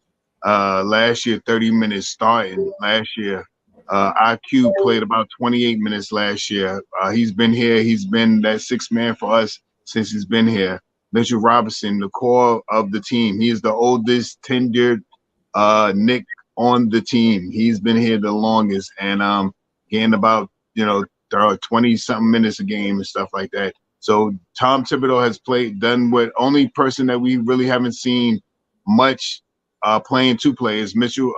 [SPEAKER 3] Last year, 30 minutes starting. Last year, IQ played about 28 minutes last year. He's been here. He's been that sixth man for us since he's been here. Mitchell Robinson, the core of the team. He is the oldest tenured Knick on the team. He's been here the longest, and getting about 20-something minutes a game and stuff like that. So Tom Thibodeau has done what only person that we really haven't seen much playing two players, Mitchell,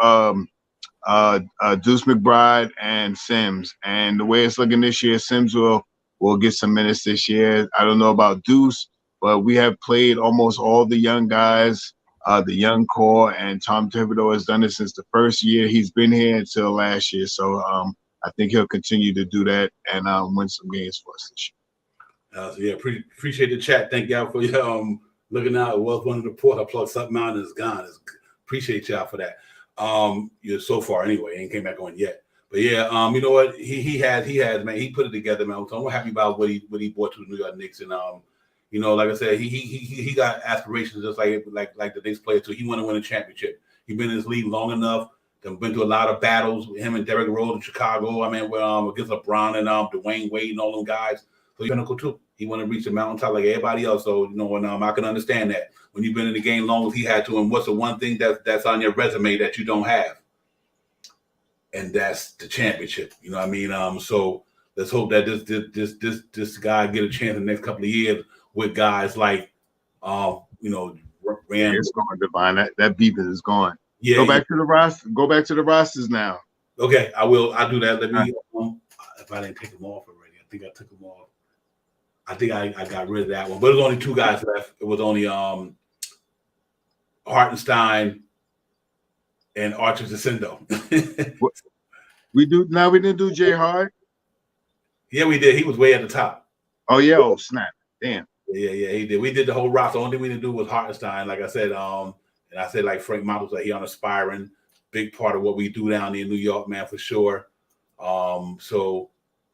[SPEAKER 3] Deuce McBride and Sims. And the way it's looking this year, Sims will get some minutes this year. I don't know about Deuce, but we have played almost all the young guys, the young core, and Tom Thibodeau has done it since the first year he's been here until last year. So I think he'll continue to do that and win some games for us this year.
[SPEAKER 1] Appreciate the chat. Thank y'all for looking out. It was one of the reports. I plugged something out and it's gone. Appreciate y'all for that. So far anyway, ain't came back on yet. But yeah, you know what? He has man. He put it together, man. So I'm happy about what he brought to the New York Knicks, and like I said, he got aspirations just like the Knicks player too. He want to win a championship. He's been in this league long enough. Been to a lot of battles with him and Derrick Rose in Chicago. I mean, against LeBron and Dwayne Wade and all them guys. So he's pinnacle too. He want to reach the mountaintop like everybody else. So and I can understand that when you've been in the game long as he had to. And what's the one thing that's on your resume that you don't have? And that's the championship. You know what I mean? So let's hope that this guy get a chance in the next couple of years with guys like Rand.
[SPEAKER 3] It's going, Divine. That beeping is gone.
[SPEAKER 1] Yeah.
[SPEAKER 3] Go back to the roster. Go back to the rosters now.
[SPEAKER 1] Okay, I will. I'll do that. Let me. If I didn't take them off already, I think I took them off. I think I got rid of that one, but there's only two guys left. It was only Hartenstein and Archer Jacinto.
[SPEAKER 3] We didn't do Jay Hart.
[SPEAKER 1] Yeah, we did. He was way at the top.
[SPEAKER 3] Oh yeah. Oh snap. Damn.
[SPEAKER 1] Yeah, he did. We did the whole roster. The only thing we didn't do was Hartenstein. Like I said, and I said like Frank Models, like he on aspiring. Big part of what we do down in New York, man, for sure. So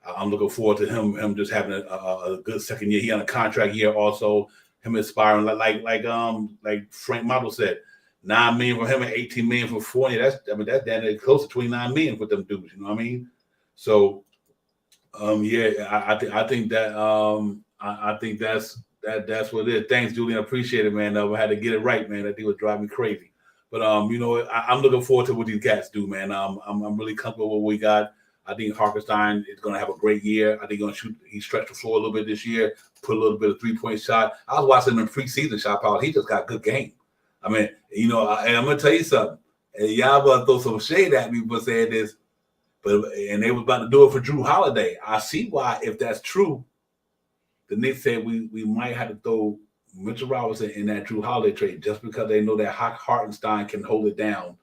[SPEAKER 1] I'm looking forward to him just having a good second year. He on a contract year also. Him aspiring like Frank Model said, $9 million for him and $18 million for Fournier. That's down there close to $29 million for them dudes. You know what I mean? So I think that's what it is. Thanks, Julian. I appreciate it, man. I had to get it right, man. That thing was driving me crazy. But I'm looking forward to what these cats do, man. I'm really comfortable with what we got. I think Hartenstein is going to have a great year. I think he's going to shoot. He stretched the floor a little bit this year, put a little bit of 3-point shot. I was watching him in preseason shot power. He just got a good game. I mean, and I'm going to tell you something. And y'all going to throw some shade at me for saying this, and they was about to do it for Drew Holiday. I see why, if that's true, the Knicks said we might have to throw Mitchell Robinson in that Drew Holiday trade just because they know that Hartenstein can hold it down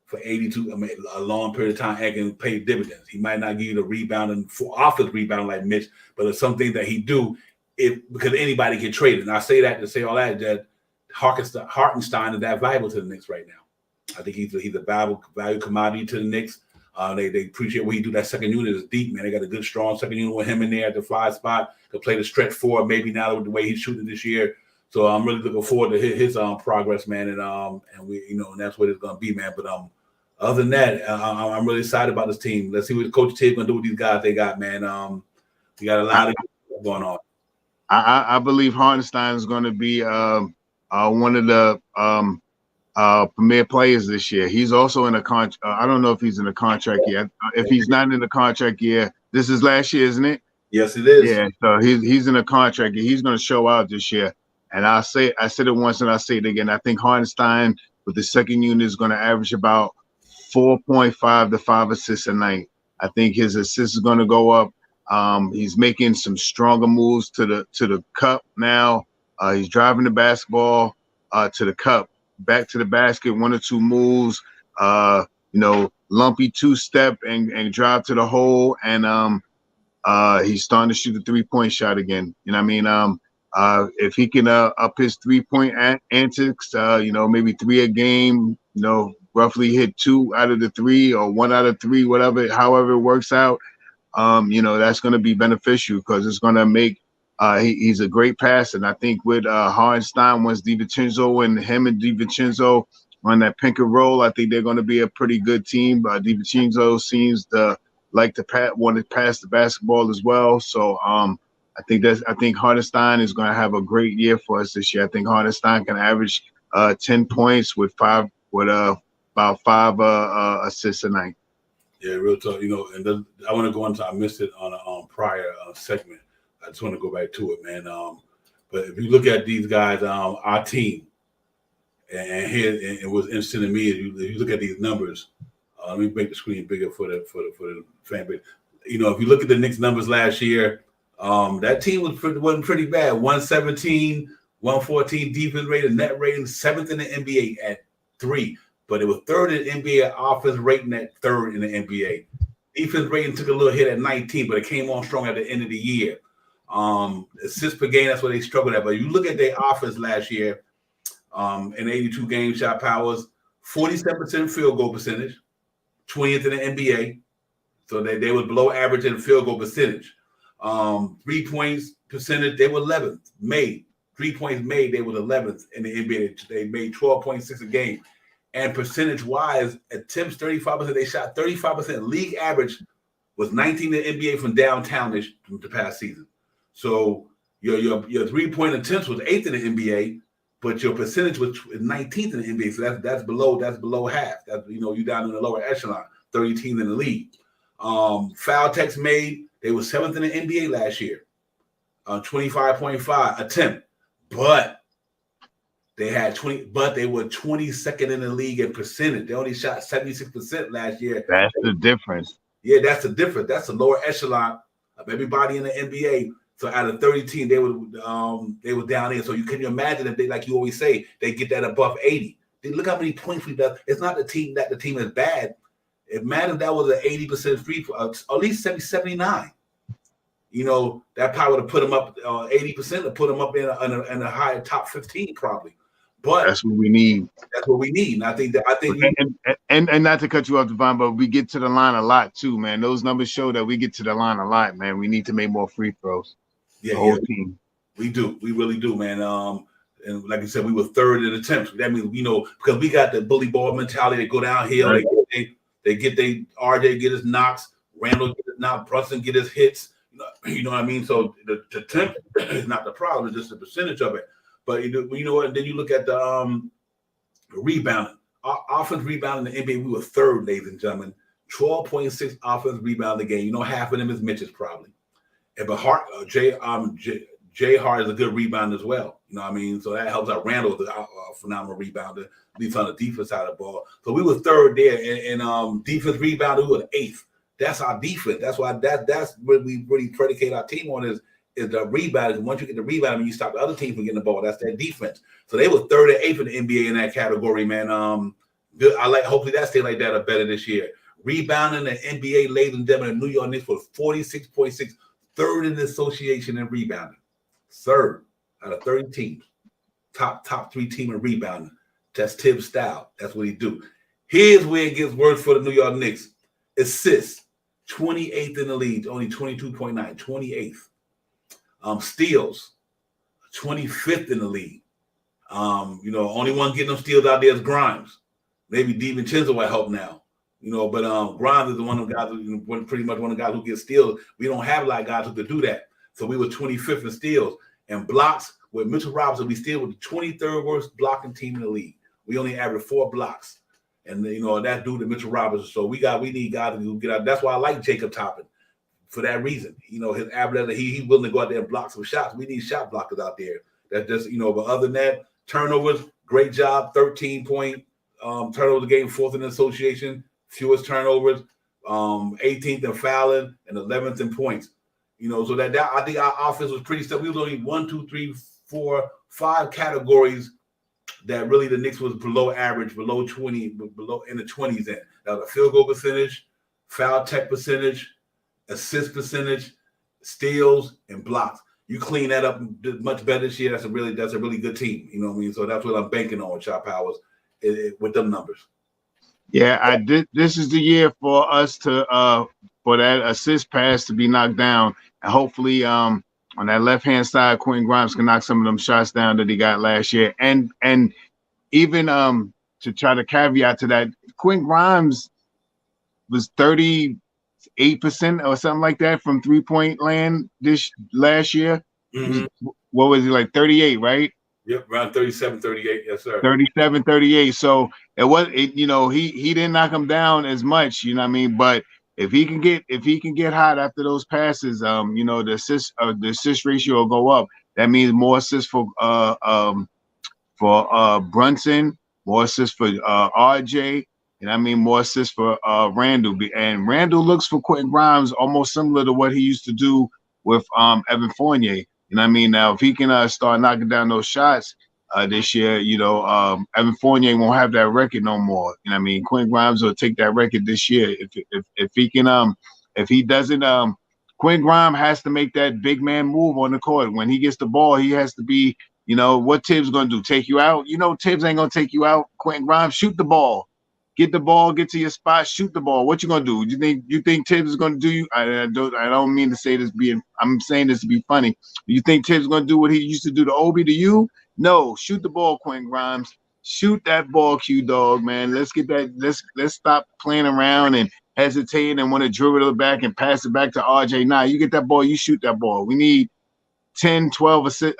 [SPEAKER 1] for 82, a long period of time and can pay dividends. He might not give you the rebounding for offense rebound like Mitch, but it's something that he do because anybody can trade it. And I say that to say all that Hartenstein is that valuable to the Knicks right now. I think he's a value commodity to the Knicks. They appreciate what he do. That second unit is deep, man. They got a good, strong second unit with him in there at the 5 spot. Could play the stretch 4, maybe now with the way he's shooting this year. So I'm really looking forward to his progress, man. And we, and that's what it's gonna be, man. But other than that, I'm really excited about this team. Let's see what Coach Tibbs gonna do with these guys they got, man. We got a lot of stuff going on.
[SPEAKER 3] I believe Hartenstein is going to be one of the premier players this year. He's also in a contract. I don't know if he's in a contract yet. If he's not in the contract year, this is last year, isn't it?
[SPEAKER 1] Yes, it is.
[SPEAKER 3] Yeah, so he's in a contract year. He's going to show out this year. And I said it once and I say it again. I think Hartenstein with the second unit is going to average about 4.5 to 5 assists a night. I think his assists is going to go up. He's making some stronger moves to the cup now. He's driving the basketball to the cup, back to the basket, 1 or 2 moves, lumpy 2-step and drive to the hole. And he's starting to shoot the 3-point shot again. You know what I mean? If he can up his 3-point antics, maybe 3 a game, roughly hit 2 out of the 3 or 1 out of 3, whatever, however it works out, that's going to be beneficial because it's going to make he's a great passer. And I think with Hardenstein, once DiVincenzo and him and DiVincenzo on that pick and roll, I think they're going to be a pretty good team. DiVincenzo seems to like to want to pass the basketball as well. So I think Hardenstein is going to have a great year for us this year. I think Hardenstein can average 10 points with about 5 assists a night.
[SPEAKER 1] Yeah, real tough. And I want to go into, I missed it on a prior segment. I just want to go back to it, man. But if you look at these guys, our team, and here, and it was interesting to me, if you look at these numbers, let me make the screen bigger for the fan base. If you look at the Knicks numbers last year, that team wasn't pretty bad. 117, 114 defense rating, net rating, 7th in the NBA at 3. But it was 3rd in the NBA offense rating at 3rd in the NBA. Defense rating took a little hit at 19, but it came on strong at the end of the year. Assists per game, that's where they struggled at. But you look at their offense last year, in 82 game shot powers, 47% field goal percentage, 20th in the NBA. So they were below average in field goal percentage. 3 points percentage, they were 11th. Made 3 points made, they were 11th in the NBA. They made 12.6 a game. And percentage-wise, attempts 35%. They shot 35%. League average was 19 in the NBA from downtown-ish the past season. So your 3-point attempts was 8th in the NBA, but your percentage was 19th in the NBA. So that's below half. That's you down in the lower echelon, 30 teams in the league. Foul techs made, they were 7th in the NBA last year, 25.5 attempt, but they were 22nd in the league in percentage. They only shot 76% last year.
[SPEAKER 3] That's the difference.
[SPEAKER 1] Yeah, that's the difference. That's the lower echelon of everybody in the NBA. So out of 30 teams, they were down there. So can you imagine if they, like you always say, they get that above 80? Look how many points we've done. It's not the team is bad. Imagine that was an 80% free, at least 79. That power to put them up 80%, to put them up in a higher top 15 probably. But
[SPEAKER 3] that's what we need.
[SPEAKER 1] That's what we need. And I think
[SPEAKER 3] and not to cut you off, Devon, but we get to the line a lot too, man. Those numbers show that we get to the line a lot, man. We need to make more free throws.
[SPEAKER 1] Yeah,
[SPEAKER 3] the whole team.
[SPEAKER 1] We do. We really do, man. And like I said, we were 3rd in attempts. That means because we got the bully ball mentality. They go downhill. Right. They get RJ get his knocks, Randall get his knocks, Brunson get his hits. You know what I mean? So the attempt is not the problem; it's just the percentage of it. But you know what? And then you look at the rebounding. Offense rebounding in the NBA, we were 3rd, ladies and gentlemen. 12.6 offense rebound a game. Half of them is Mitch's probably. But Jay Hart is a good rebounder as well. You know what I mean? So that helps out. Randall is a phenomenal rebounder, at least on the defense side of the ball. So we were 3rd there, and defense rebounder, we were 8th. That's our defense. That's why that's what we really predicate our team on is the rebound. Once you get the rebound, you stop the other team from getting the ball. That's their defense. So they were 3rd and 8th in the NBA in that category, man. Good. Hopefully that stay like that or better this year. Rebounding the NBA, ladies and gentlemen, New York Knicks was 46.6, 3rd in the association in rebounding. 3rd out of 30 teams. Top 3 team in rebounding. That's Tibbs' style. That's what he do. Here's where it gets worse for the New York Knicks. Assists. 28th in the league, only 22.9, 28th. Steals, 25th in the league. Only one getting them steals out there is Grimes. Maybe DiVincenzo will help now. But Grimes is one of the guys pretty much one of the guys who gets steals. We don't have a lot of guys who could do that. So we were 25th in steals. And blocks with Mitchell Robinson, we still were the 23rd worst blocking team in the league. We only averaged 4 blocks. And that dude, Mitchell Robinson. So we need guys to get out. That's why I like Jacob Toppin for that reason. His average, he willing to go out there and block some shots. We need shot blockers out there. That just but other than that, turnovers, great job. 13-point turnovers a game, 4th in the association, fewest turnovers, 18th in fouling, and 11th in points. So that I think our offense was pretty stuff. We was only 1, 2, 3, 4, 5 categories that really the Knicks was below average, below 20, below in the 20s. That was a field goal percentage, foul tech percentage, assist percentage, steals, and blocks. You clean that up much better this year. That's a really good team. You know what I mean? So that's what I'm banking on with Chop Powers with them numbers.
[SPEAKER 3] Yeah, I did. This is the year for us to for that assist pass to be knocked down, and hopefully on that left hand side, Quentin Grimes can knock some of them shots down that he got last year, and even to try to caveat to that, Quentin Grimes was 38% or something like that from 3-point land this last year.
[SPEAKER 1] Mm-hmm.
[SPEAKER 3] What was he, like 38, right?
[SPEAKER 1] Yep, around 37, 38. Yes, sir.
[SPEAKER 3] 37, 38. So he didn't knock him down as much, you know what I mean? But if he can get hot after those passes, the assist ratio will go up. That means more assists for Brunson, more assists for RJ, and I mean more assists for Randall. And Randall looks for Quentin Grimes almost similar to what he used to do with Evan Fournier. You know what I mean? Now, if he can start knocking down those shots this year, Evan Fournier won't have that record no more. You know what I mean? Quentin Grimes will take that record this year. If he can, if he doesn't, Quentin Grimes has to make that big man move on the court. When he gets the ball, he has to be, what Tibbs going to do? Take you out? Tibbs ain't going to take you out. Quentin Grimes, shoot the ball. Get the ball, get to your spot, shoot the ball. What you gonna do? You think Tibbs is gonna do you? I don't mean to say this I'm saying this to be funny. You think Tibbs is gonna do what he used to do to Obi to you? No, shoot the ball, Quentin Grimes. Shoot that ball, Q Dog, man. Let's get that. Let's stop playing around and hesitating and want to dribble it back and pass it back to RJ. Nah, you get that ball, you shoot that ball. We need 10, 12 assists.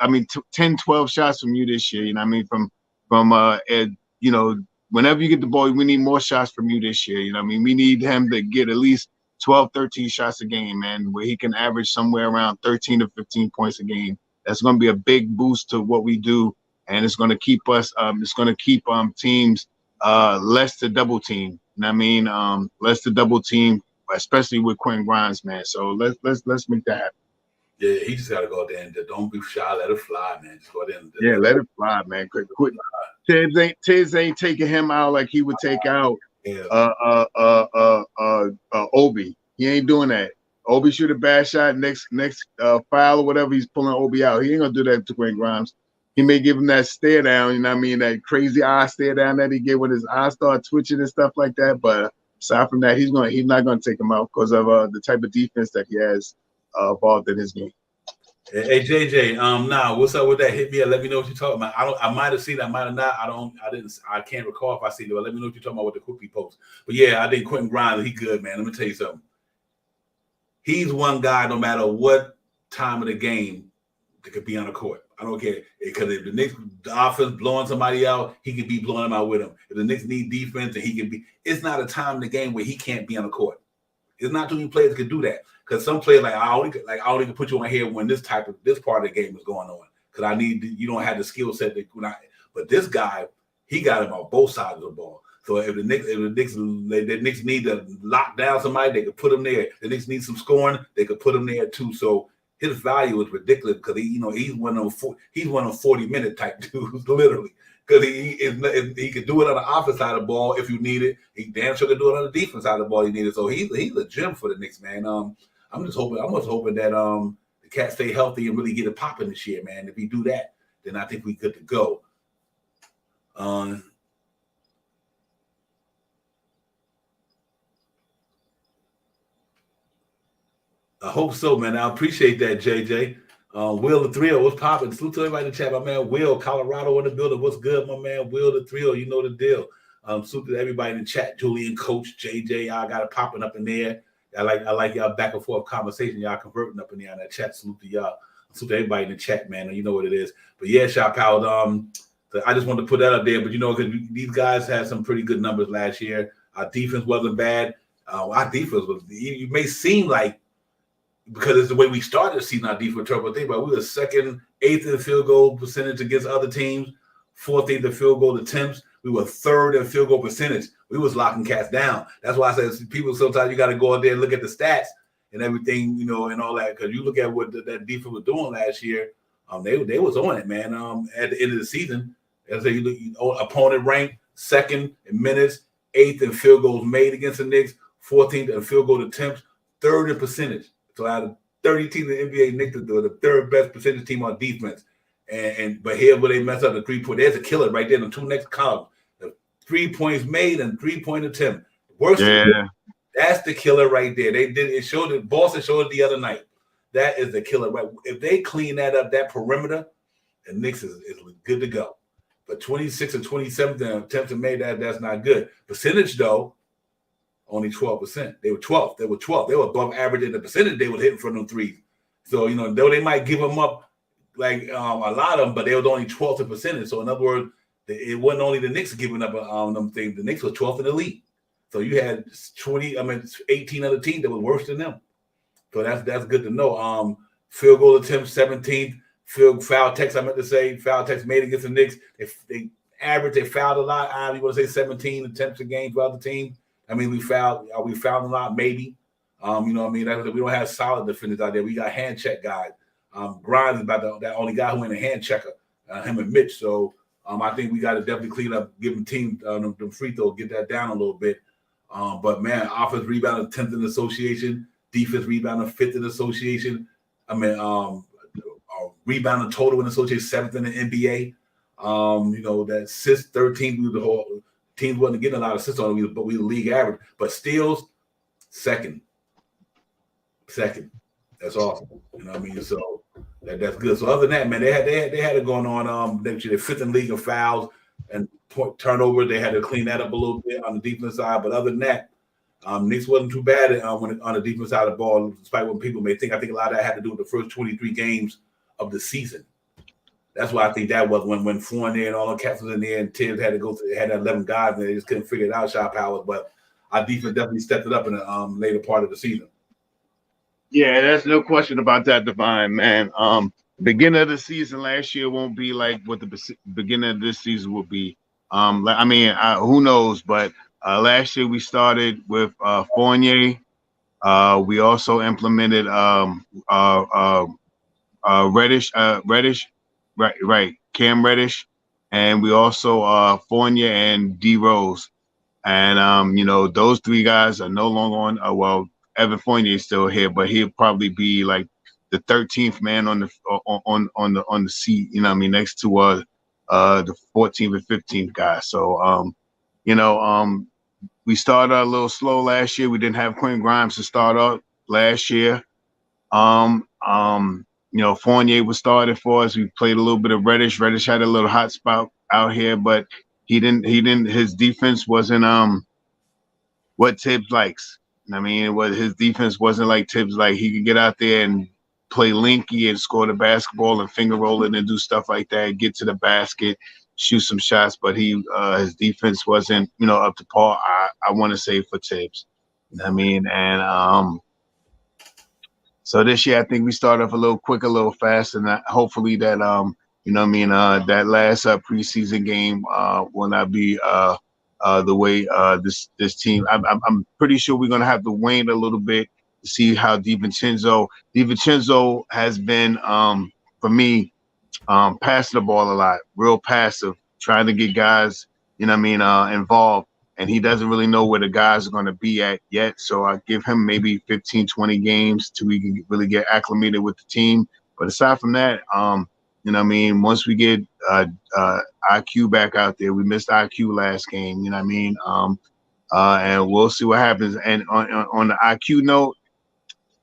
[SPEAKER 3] 10, 12 shots from you this year. You know what I mean? From whenever you get the ball, we need more shots from you this year. You know what I mean? We need him to get at least 12, 13 shots a game, man, where he can average somewhere around 13 to 15 points a game. That's going to be a big boost to what we do, and it's going to keep us teams less to double team. You know what I mean? Less to double team, especially with Quentin Grimes, man. So let's make that happen.
[SPEAKER 1] Yeah, he just got to go out there and don't be shy. Let it fly, man. Just go out there and
[SPEAKER 3] let it fly, man. Quit. Tibbs ain't taking him out like he would take out Obi. He ain't doing that. Obi shoot a bad shot next foul or whatever, he's pulling Obi out. He ain't gonna do that to Quentin Grimes. He may give him that stare down, you know what I mean? That crazy eye stare down that he get when his eyes start twitching and stuff like that. But aside from that, he's not gonna take him out because of the type of defense that he has involved in his game.
[SPEAKER 1] Hey JJ, what's up with that? Hit me up. Let me know what you're talking about. I might have seen it, I might have not. I can't recall if I seen it, but let me know what you're talking about with the cookie post. But yeah, I think Quentin Grimes, he good, man. Let me tell you something. He's one guy, no matter what time of the game, that could be on the court. I don't care. Because if the offense blowing somebody out, he could be blowing them out with him. If the Knicks need defense, then he can be. It's not a time in the game where he can't be on the court. It's not too many players that can do that. Because some players I only can put you on here when this part of the game is going on. Because you don't have the skill set but this guy, he got him on both sides of the ball. So if the Knicks need to lock down somebody, they could put him there. The Knicks need some scoring, they could put him there too. So his value is ridiculous because he's one of 40-minute type dudes, literally. Because he could do it on the offense side of the ball if you need it. He damn sure could do it on the defense side of the ball if you need it. So he's a gem for the Knicks, man. I'm just hoping that the Cats stay healthy and really get it popping this year, man. If we do that, then I think we good to go. I hope so, man. I appreciate that, JJ. Will the Thrill, what's popping? Salute to everybody in the chat, my man. Will, Colorado in the building. What's good, my man? Will the Thrill, you know the deal. Salute to everybody in the chat. Julian, Coach, JJ, y'all got it popping up in there. I like y'all back and forth conversation. Y'all converting up in there on that chat. Salute to y'all. Salute to everybody in the chat, man. You know what it is. But yeah, Shot Powell. I just wanted to put that up there. But because these guys had some pretty good numbers last year. Our defense wasn't bad. Our defense was. You may seem like because it's the way we started the season, our defense trouble thing. But we were second, 8th in field goal percentage against other teams, 4th in field goal attempts. We were 3rd in field goal percentage. We was locking cats down. That's why I said people sometimes you got to go out there and look at the stats and everything, and all that. Because you look at what that defense was doing last year, they was on it, man. At the end of the season, as you look, opponent ranked 2nd in minutes, 8th in field goals made against the Knicks, 14th in field goal attempts, 3rd in percentage. So out of 30 teams in the NBA. Knicks are the third best percentage team on defense. But here where they mess up the 3-point. There's a killer right there in the two next columns. The 3 points made and 3-point attempt. Worst.
[SPEAKER 3] Yeah.
[SPEAKER 1] That's the killer right there. They did it. Showed it. Boston showed it the other night. That is the killer. Right. If they clean that up, that perimeter, the Knicks is good to go. But 26 and 27 attempts to make that's not good. Percentage though, only 12%. They were 12th. They were 12th. They were above average in the percentage they were hitting from them threes. So though they might give them up like a lot of them, but they were only 12th in percentage. So in other words, it wasn't only the Knicks giving up on them things. The Knicks were 12th in the league. So you had 18 other teams that were worse than them. So that's good to know. Field goal attempts 17th. Foul text, I meant to say, foul text made against the Knicks. They fouled a lot. You want to say 17 attempts a game for other teams. I mean, we fouled a lot, maybe. We don't have solid defenders out there. We got hand check guys. Grimes is about that only guy who ain't a hand checker, him and Mitch. So I think we got to definitely clean up, give them team them free throws, get that down a little bit. But man, offense rebounding 10th in the association, defense rebounding 5th in the association. Rebounding total in the association 7th in the NBA. That assists 13th. The whole teams wasn't getting a lot of assists on it, but we the league average. But steals, second. That's awesome. You know what I mean? So that's good. So other than that, man, they had it going on. They're 5th in the league in fouls and turnover. They had to clean that up a little bit on the defense side. But other than that, Knicks wasn't too bad on the defense side of the ball, despite what people may think. I think a lot of that had to do with the first 23 games of the season. That's why I think that was when Fournier and all the cats was in there and Tibbs had that 11 guys and they just couldn't figure it out, shot powers. But our defense definitely stepped it up in the later part of the season.
[SPEAKER 3] Yeah, there's no question about that, Divine, man. Beginning of the season last year won't be like what the beginning of this season will be. Who knows? But last year we started with Fournier. We also implemented Reddish, Cam Reddish, and we also Fournier and D Rose, and those three guys are no longer on. Evan Fournier is still here, but he'll probably be like the 13th man on the seat. Next to the 14th and 15th guy. So we started a little slow last year. We didn't have Quentin Grimes to start up last year. Fournier was started for us. We played a little bit of Reddish. Reddish had a little hot spot out here, but he didn't. His defense wasn't what Tibbs likes. His defense wasn't like Tibbs. Like he could get out there and play linky and score the basketball and finger roll it and do stuff like that. Get to the basket, shoot some shots, but his defense wasn't up to par. I want to say for Tibbs. So this year, I think we start off a little quick, a little fast, and hopefully that that last preseason game will not be the way this team. I'm pretty sure we're gonna have to wane a little bit to see how DiVincenzo has been for me passing the ball a lot, real passive, trying to get guys involved. And he doesn't really know where the guys are going to be at yet. So I give him maybe 15, 20 games till we can really get acclimated with the team. But aside from that, once we get IQ back out there, we missed IQ last game, and we'll see what happens. And on the IQ note,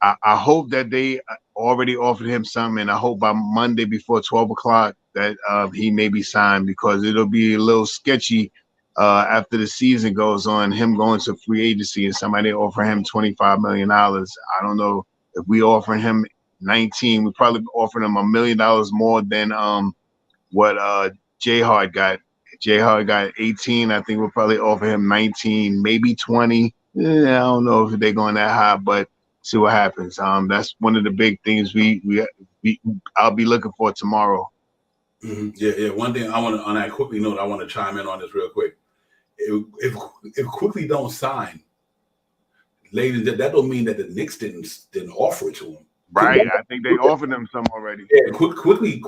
[SPEAKER 3] I hope that they already offered him something. And I hope by Monday before 12 o'clock that he may be signed, because it'll be a little sketchy after the season goes on, him going to free agency and somebody offer him $25 million. I don't know if we offering him 19, we probably offering him $1 million more than what J Hart got. J Hart got 18. I think we'll probably offer him 19, maybe 20. I don't know if they're going that high, but see what happens. That's one of the big things I'll be looking for tomorrow.
[SPEAKER 1] Mm-hmm. Yeah. One thing I want to, on that quickly note, I want to chime in on this real quick. If Quickly don't sign, ladies, that don't mean that the Knicks didn't offer it to him.
[SPEAKER 3] Right, I think they offered them some already.
[SPEAKER 1] Yeah, quickly.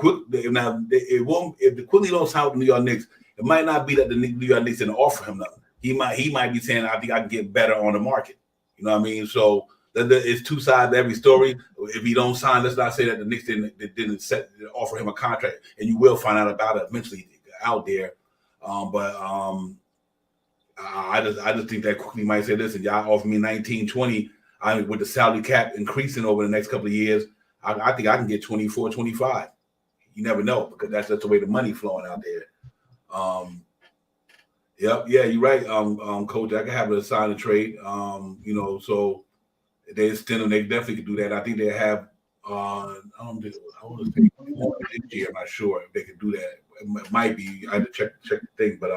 [SPEAKER 1] Now it won't. If the Quickly don't sign with the New York Knicks, it might not be that the New York Knicks didn't offer him nothing. He might be saying, I think I can get better on the market. You know what I mean? So It's two sides to every story. If he don't sign, let's not say that the Knicks didn't offer him a contract, and you will find out about it eventually out there. I just think that quickly might say, listen, y'all offer me 19, 20. With the salary cap increasing over the next couple of years, I think I can get 24, 25. You never know, because that's just the way the money flowing out there. Yeah, you're right, Coach. I can have a sign and trade. So they extend them, they definitely could do that. I think they have I want to say this year. I'm not sure if they could do that. It might be. I had to check the thing, but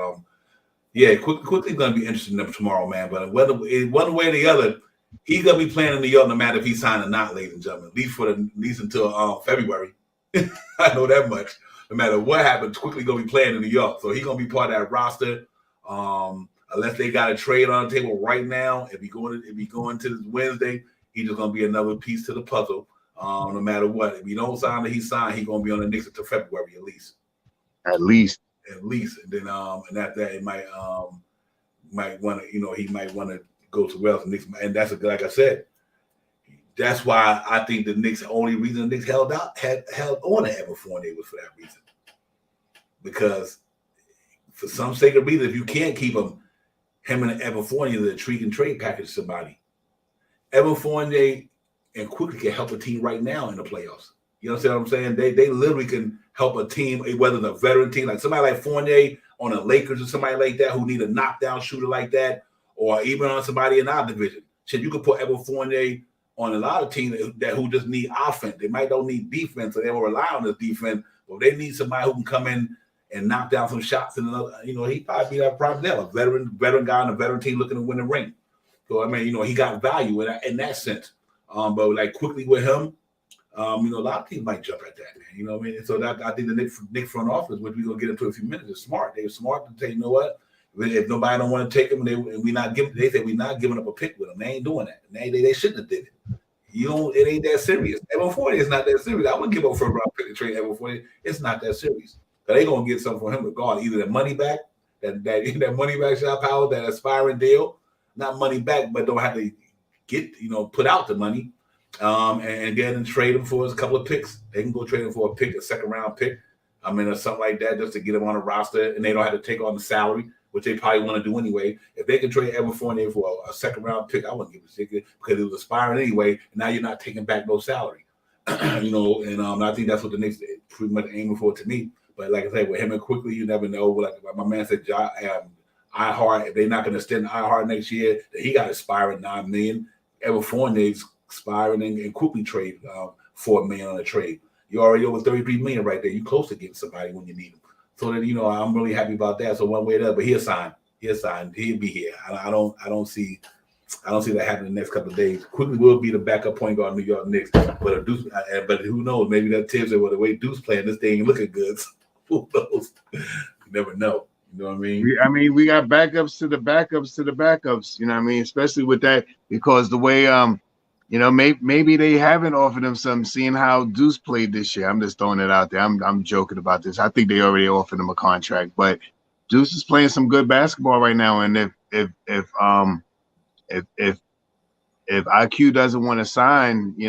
[SPEAKER 1] quickly going to be interesting tomorrow, man. But whether one way or the other, he's going to be playing in New York no matter if he signed or not, ladies and gentlemen. At least until February. I know that much. No matter what happens, quickly going to be playing in New York, so he's going to be part of that roster. Unless they got a trade on the table right now, if he going to this Wednesday, he's just going to be another piece to the puzzle. No matter what, if he don't sign or he signed, he's going to be on the Knicks until February at least.
[SPEAKER 3] At least,
[SPEAKER 1] and then and after that, it might want to, he might want to go to Wells, and that's like I said. That's why I think the Knicks, the only reason the Knicks held on to Evan Fournier was for that reason. Because for some sake of reason, if you can't keep him and Evan Fournier is a intriguing trade package to somebody. Evan Fournier and quickly can help a team right now in the playoffs. You understand what I'm saying? They literally can help a team, whether it's a veteran team, like somebody like Fournier on the Lakers or somebody like that who need a knockdown shooter like that, or even on somebody in our division. Shit, you could put Evan Fournier on a lot of teams who just need offense. They might don't need defense, so they will rely on this defense. But they need somebody who can come in and knock down some shots and another. He probably be that problem there. A veteran guy on a veteran team looking to win a ring. So I mean, he got value in that sense. But like quickly with him, a lot of teams might jump at that, man. You know what I mean? So that I think the Knicks front office, which we're gonna get into in a few minutes, is smart. They're smart to say, you know what? If nobody don't want to take him, they say we're not giving up a pick with him. They ain't doing that. They shouldn't have did it. It ain't that serious. Evan Fournier is not that serious. I wouldn't give up a first round pick to trade Evan Fournier. It's not that serious. So they gonna get something for him regardless. Either the money back, that money back shot power, that aspiring deal, not money back, but don't have to get put out the money, and then trade him for a couple of picks. They can go trade him for a second round pick, or something like that, just to get him on a roster, and they don't have to take on the salary, which they probably want to do anyway. If they can trade Evan Fournier for a second round pick, I wouldn't give a ticket because it was aspiring anyway. And now you're not taking back no salary, and I think that's what the Knicks pretty much aiming for to me. But like I said, with him and quickly, you never know. Like my man said, iHeart, if they're not going to extend iHeart next year, then he got aspiring $9 million. Evan Fournier's expiring and quickly trade $4 million on a trade. You're already over $33 million right there. You're close to getting somebody when you need them. So that I'm really happy about that. So one way or the other, but he'll sign. He'll be here. I don't see that happening the next couple of days. Quickly will be the backup point guard of New York Knicks. But who knows? Maybe that Tibbs or the way Deuce playing, this thing ain't looking good. So who knows? You never know. You know what I mean?
[SPEAKER 3] We got backups to the backups to the backups. You know what I mean? Especially with that, because the way maybe they haven't offered him something, seeing how Deuce played this year. I'm just throwing it out there. I'm joking about this. I think they already offered him a contract, but Deuce is playing some good basketball right now. And if IQ doesn't want to sign, we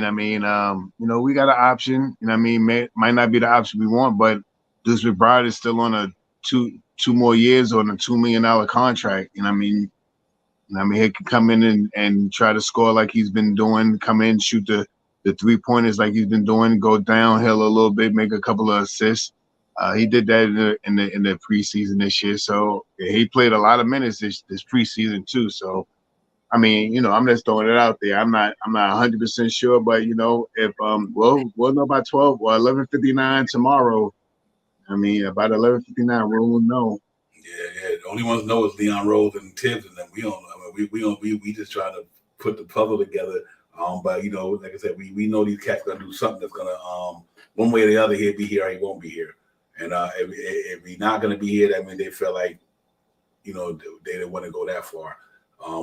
[SPEAKER 3] got an option. Might not be the option we want, but Deuce McBride is still on a two more years on a $2 million contract. He can come in and try to score like he's been doing, come in, shoot the 3-pointers like he's been doing, go downhill a little bit, make a couple of assists. He did that in the preseason this year. So he played a lot of minutes this preseason too. So, I'm just throwing it out there. I'm not 100% sure, but if we'll know by 12 or 11:59 tomorrow. About 11:59, we'll know.
[SPEAKER 1] Yeah. The only ones know is Leon Rose and Tibbs, and then we don't know. We just try to put the puzzle together. But like I said, we know these cats gonna do something that's gonna one way or the other, he'll be here or he won't be here. And if he's not gonna be here, that means they feel like they didn't want to go that far.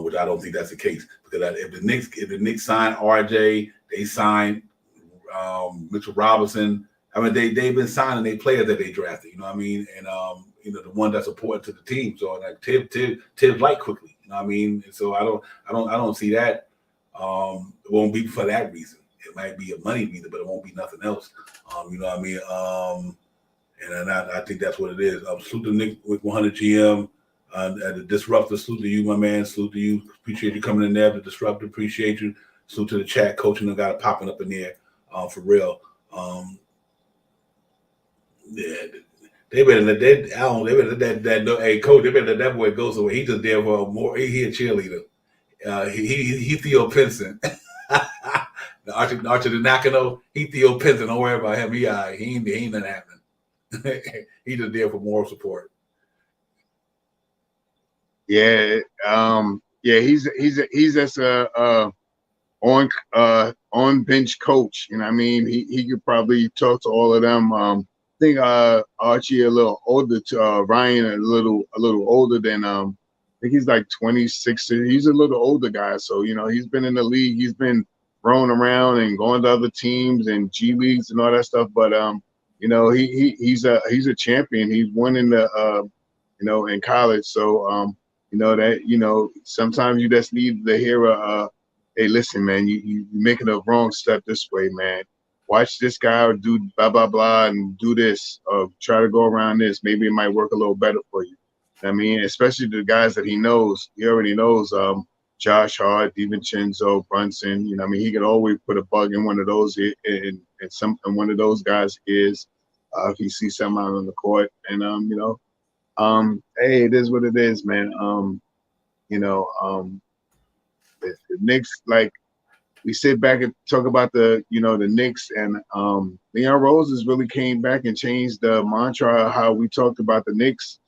[SPEAKER 1] Which I don't think that's the case, because if the Knicks sign RJ, they sign Mitchell Robinson. They've been signing their players that they drafted. You know what I mean? And the one that's important to the team. So like Tibbs like quickly. You know what I mean? And so I don't see that. It won't be for that reason. It might be a money reason, but it won't be nothing else. You know what I mean? And I think that's what it is. Salute to Nick with 100 GM. The Disruptor, salute to you, my man. Salute to you. Appreciate you coming in there. The Disruptor, appreciate you. Salute to the chat, coaching the guy popping up in there for real. Yeah, they better let that. I don't. They better let that. Hey, coach, they better let that boy go somewhere. He just there for more. He a cheerleader. He Theo Pinson. the Archer the Nakano. He Theo Pinson. Don't worry about him. He ain't nothing happening. He just there for moral support.
[SPEAKER 3] Yeah, he's just a on bench coach. You know what I mean? He could probably talk to all of them. I think Archie a little older, Ryan a little older than I think he's like 26. He's a little older guy, so you know he's been in the league. He's been thrown around and going to other teams and G leagues and all that stuff. But you know he's a champion. He's won in the you know in college. So you know that you know sometimes you just need to hear hey, listen, man, you making a wrong step this way, man. Watch this guy do blah, blah, blah, and do this. Try to go around this. Maybe it might work a little better for you. I mean, especially the guys that he knows. He already knows Josh Hart, DiVincenzo, Brunson. You know, I mean, he could always put a bug in one of those in one of those guys' ears if he sees something out on the court. And you know, hey, it is what it is, man. You know, the Knicks, like we sit back and talk about the Knicks, and Leon Rose has really came back and changed the mantra of how we talked about the Knicks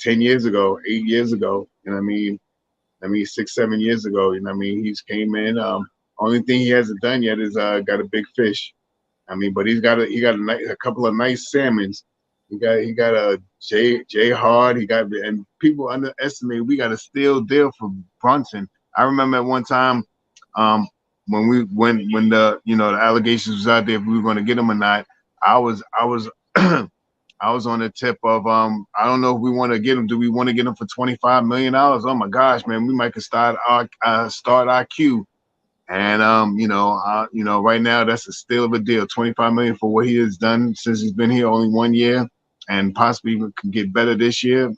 [SPEAKER 3] 10 years ago, 8 years ago. You know what I mean 6, 7 years ago. You know what I mean? He's came in. Only thing he hasn't done yet is got a big fish. I mean, but he got a couple of nice salmons. He got a Jay Hard. And people underestimate we got a steal deal for Brunson. I remember at one time when the the allegations was out there if we were going to get him or not. I was I was on the tip of I don't know if we want to get him. Do we want to get him for $25 million? Oh my gosh, man, we might could start our queue. And right now that's a steal of a deal. $25 million for what he has done since he's been here only 1 year, and possibly even could get better this year.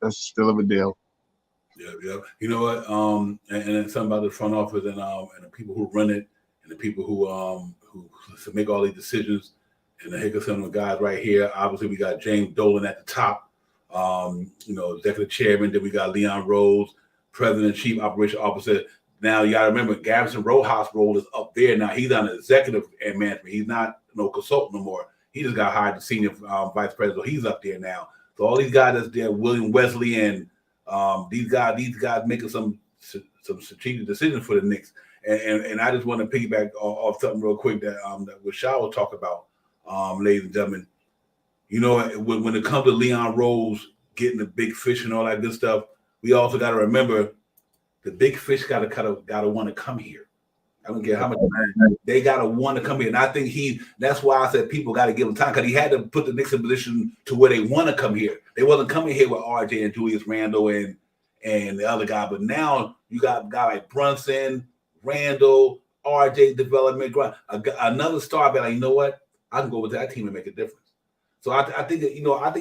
[SPEAKER 3] That's a steal of a deal.
[SPEAKER 1] Yeah. You know what? And then something about the front office and the people who run it and the people who make all these decisions. And the heck of some of the guys right here. Obviously, we got James Dolan at the top. Executive chairman. Then we got Leon Rose, president and chief operation officer. Now you got to remember, Gavin Rojas' role is up there. Now he's on the executive and management. He's not no consultant no more. He just got hired to senior vice president. So he's up there now. So all these guys that's there, William Wesley and these guys making some strategic decisions for the Knicks. And I just want to piggyback off something real quick that Rashad will talk about, ladies and gentlemen. You know, when it comes to Leon Rose getting the big fish and all that good stuff, we also got to remember the big fish gotta want to come here. I don't care how much they gotta want to come here. And I think that's why I said people got to give him time, because he had to put the Knicks in position to where they want to come here. They wasn't coming here with RJ and Julius Randle and the other guy. But now you got a guy like Brunson, Randle, RJ development, another star. But like, you know what? I can go with that team and make a difference. So I think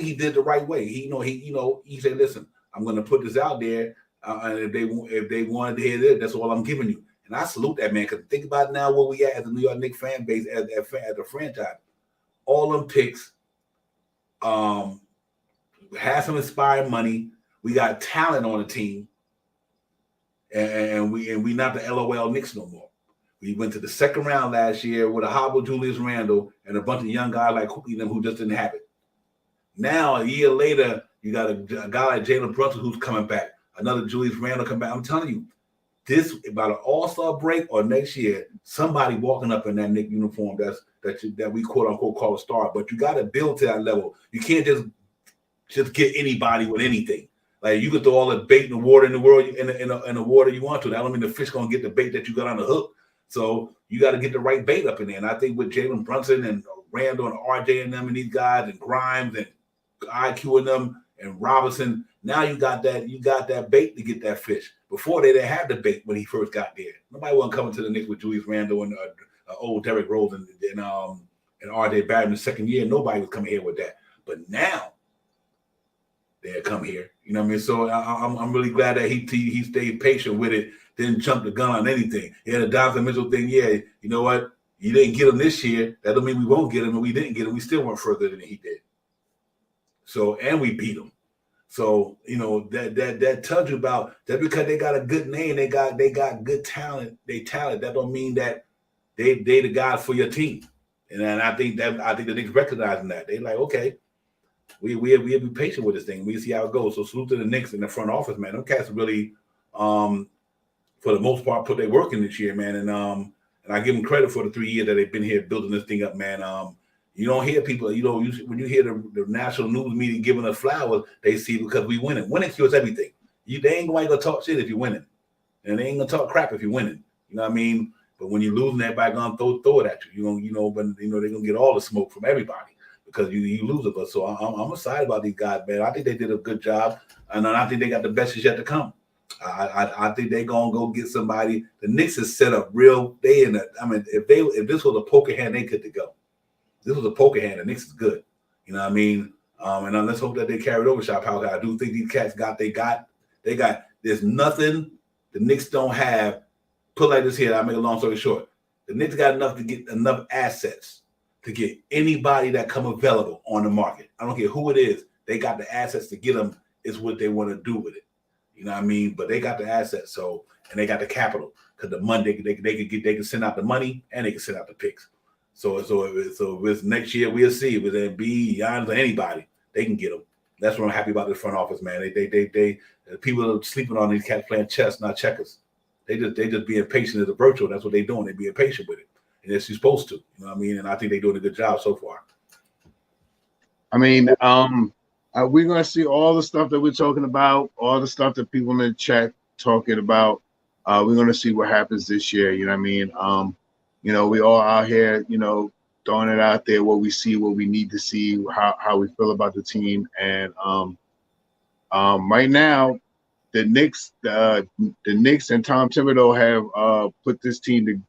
[SPEAKER 1] he did the right way. He said, listen, I'm going to put this out there. And if they wanted to hear this, that's all I'm giving you. And I salute that, man, because think about now where we at as a New York Knicks fan base, as a franchise. All them picks have some inspired money. We got talent on the team. And we not the LOL Knicks no more. We went to the second round last year with a hobble Julius Randle and a bunch of young guys like them who just didn't have it. Now, a year later, you got a guy like Jalen Brunson who's coming back. Another Julius Randle come back. I'm telling you, this about an all-star break or next year, somebody walking up in that Knicks uniform that we quote unquote call a star. But you got to build to that level. You can't just get anybody with anything. Like you could throw all the bait in the water in the world in the water you want to. That don't mean the fish gonna get the bait that you got on the hook. So you got to get the right bait up in there. And I think with Jalen Brunson and Randle and RJ and them and these guys and Grimes and IQ and them and Robinson. Now you got that bait to get that fish. Before they didn't have debate when he first got there. Nobody wasn't coming to the Knicks with Julius Randle and old Derrick Rose and R.J. Barrett in the second year. Nobody was coming here with that. But now they'll come here. You know what I mean? So I'm really glad that he stayed patient with it, didn't jump the gun on anything. Yeah, the Donovan Mitchell thing, yeah, you know what? You didn't get him this year. That don't mean we won't get him, and we didn't get him. We still went further than he did. So, and we beat him. So, you know, that tells you about that because they got a good name, they got good talent, that don't mean that they the guy for your team. And then I think the Knicks recognizing that. They like, okay, we'll be patient with this thing. We see how it goes. So salute to the Knicks in the front office, man. Them cats really for the most part put their work in this year, man. And I give them credit for the 3 years that they've been here building this thing up, man. You don't hear people, when you hear the national news media giving us flowers, they see because we winning. Winning cures everything. They ain't going to talk shit if you're winning. And they ain't going to talk crap if you're winning. You know what I mean? But when you're losing, everybody going to throw it at you. But they're going to get all the smoke from everybody because you lose it. But so I'm excited about these guys, man. I think they did a good job. And I think they got the best is yet to come. I think they're gonna go get somebody. The Knicks is set up real. If this was a poker hand, they could go. This was a poker hand. The Knicks is good. You know what I mean? And let's hope that they carried over shot power. I do think these cats they got. There's nothing the Knicks don't have. Put like this here. I'll make a long story short. The Knicks got enough to get enough assets to get anybody that come available on the market. I don't care who it is. They got the assets to get them. Is what they want to do with it. You know what I mean? But they got the assets, and they got the capital because the money they can send out the money and they can send out the picks. So if it's next year, we'll see if it's Embiid, Giannis, or anybody, they can get them. That's what I'm happy about the front office, man. They people are sleeping on these cats playing chess, not checkers. They just being patient as a virtual. That's what they're doing. They're being patient with it, and that's you're supposed to. You know what I mean? And I think they're doing a good job so far.
[SPEAKER 3] I mean, we're going to see all the stuff that we're talking about, all the stuff that people in the chat talking about. We're going to see what happens this year. You know what I mean? We all out here, throwing it out there, what we see, what we need to see, how we feel about the team. And right now, the Knicks and Tom Thibodeau have put this team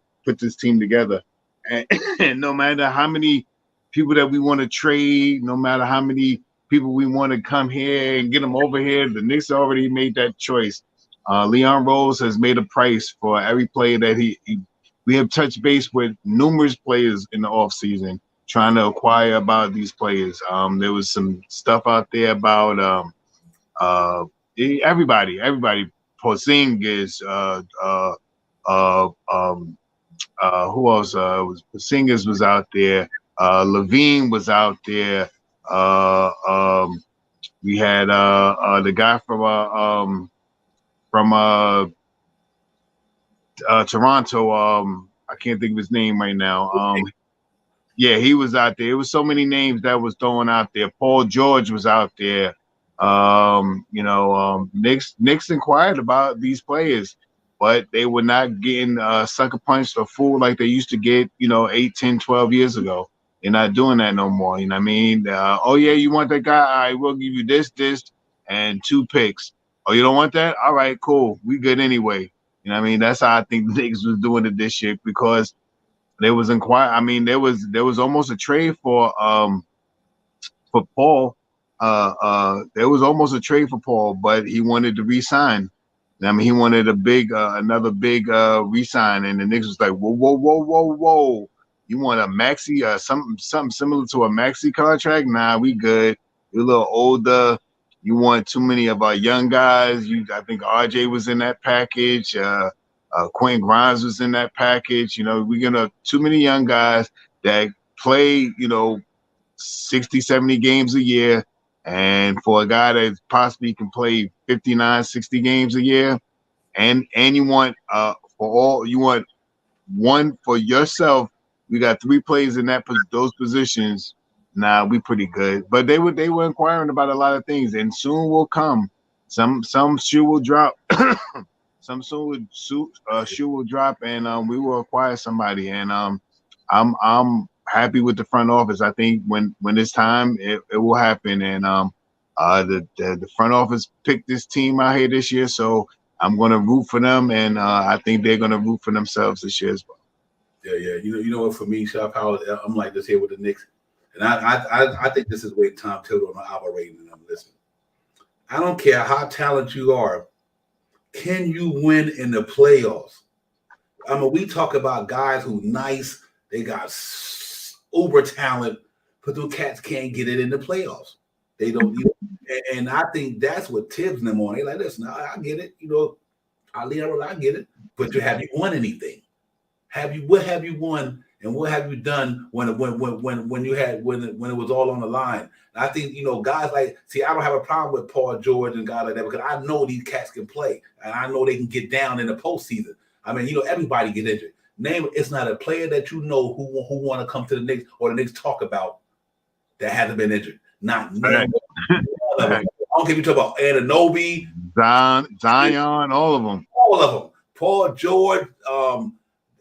[SPEAKER 3] together. And no matter how many people that we want to trade, no matter how many people we want to come here and get them over here, the Knicks already made that choice. Leon Rose has made a price for every player that we have touched base with numerous players in the offseason trying to acquire about these players. There was some stuff out there about everybody, Porzingis, who else? Porzingis was out there. Levine was out there. We had the guy from Toronto. I can't think of his name right now. Yeah, he was out there. It was so many names that was thrown out there. Paul George was out there. Knicks inquired about these players, but they were not getting sucker punched or fooled like they used to get, 8, 10, 12 years ago. They're not doing that no more. You know what I mean? Oh, yeah, you want that guy? All right, we'll give you this, and 2 picks. Oh, you don't want that? All right, cool. We good anyway. You know what I mean? That's how I think the Knicks was doing it this year because there was inquiry. I mean, there was almost a trade for Paul. There was almost a trade for Paul, but he wanted to re-sign. I mean, he wanted another big re-sign, and the Knicks was like, whoa. You want a maxi, something similar to a maxi contract? Nah, we good. You're a little older. You want too many of our young guys. I think RJ was in that package. Quentin Grimes was in that package. We're gonna too many young guys that play, 60, 70 games a year. And for a guy that possibly can play 59, 60 games a year, and you want you want one for yourself. We got 3 players in those positions. Nah, we pretty good. But they were inquiring about a lot of things, and soon will come. Some shoe will drop. Some shoe will drop, and we will acquire somebody. And I'm happy with the front office. I think when it's time, it will happen. And the front office picked this team out here this year, so I'm going to root for them, and I think they're going to root for themselves this year as well.
[SPEAKER 1] Yeah, yeah. You know what? For me, Shop Howard, I'm like this here with the Knicks, and I think this is where Tom Thibodeau and operating. And I'm listening. I don't care how talented you are. Can you win in the playoffs? I mean, we talk about guys who nice, they got uber talent, but those cats can't get it in the playoffs. They don't, and I think that's what Tibbs and them on. They like, listen, I get it, I get it, but have you won anything? What have you won and what have you done when it was all on the line? And I think guys like I don't have a problem with Paul George and guys like that because I know these cats can play and I know they can get down in the postseason. I mean, everybody get injured. Name it's not a player that who want to come to the Knicks or the Knicks talk about that hasn't been injured. Not none of them. I don't care if you talk about Anunoby,
[SPEAKER 3] Zion, all of them.
[SPEAKER 1] All of them. Paul George,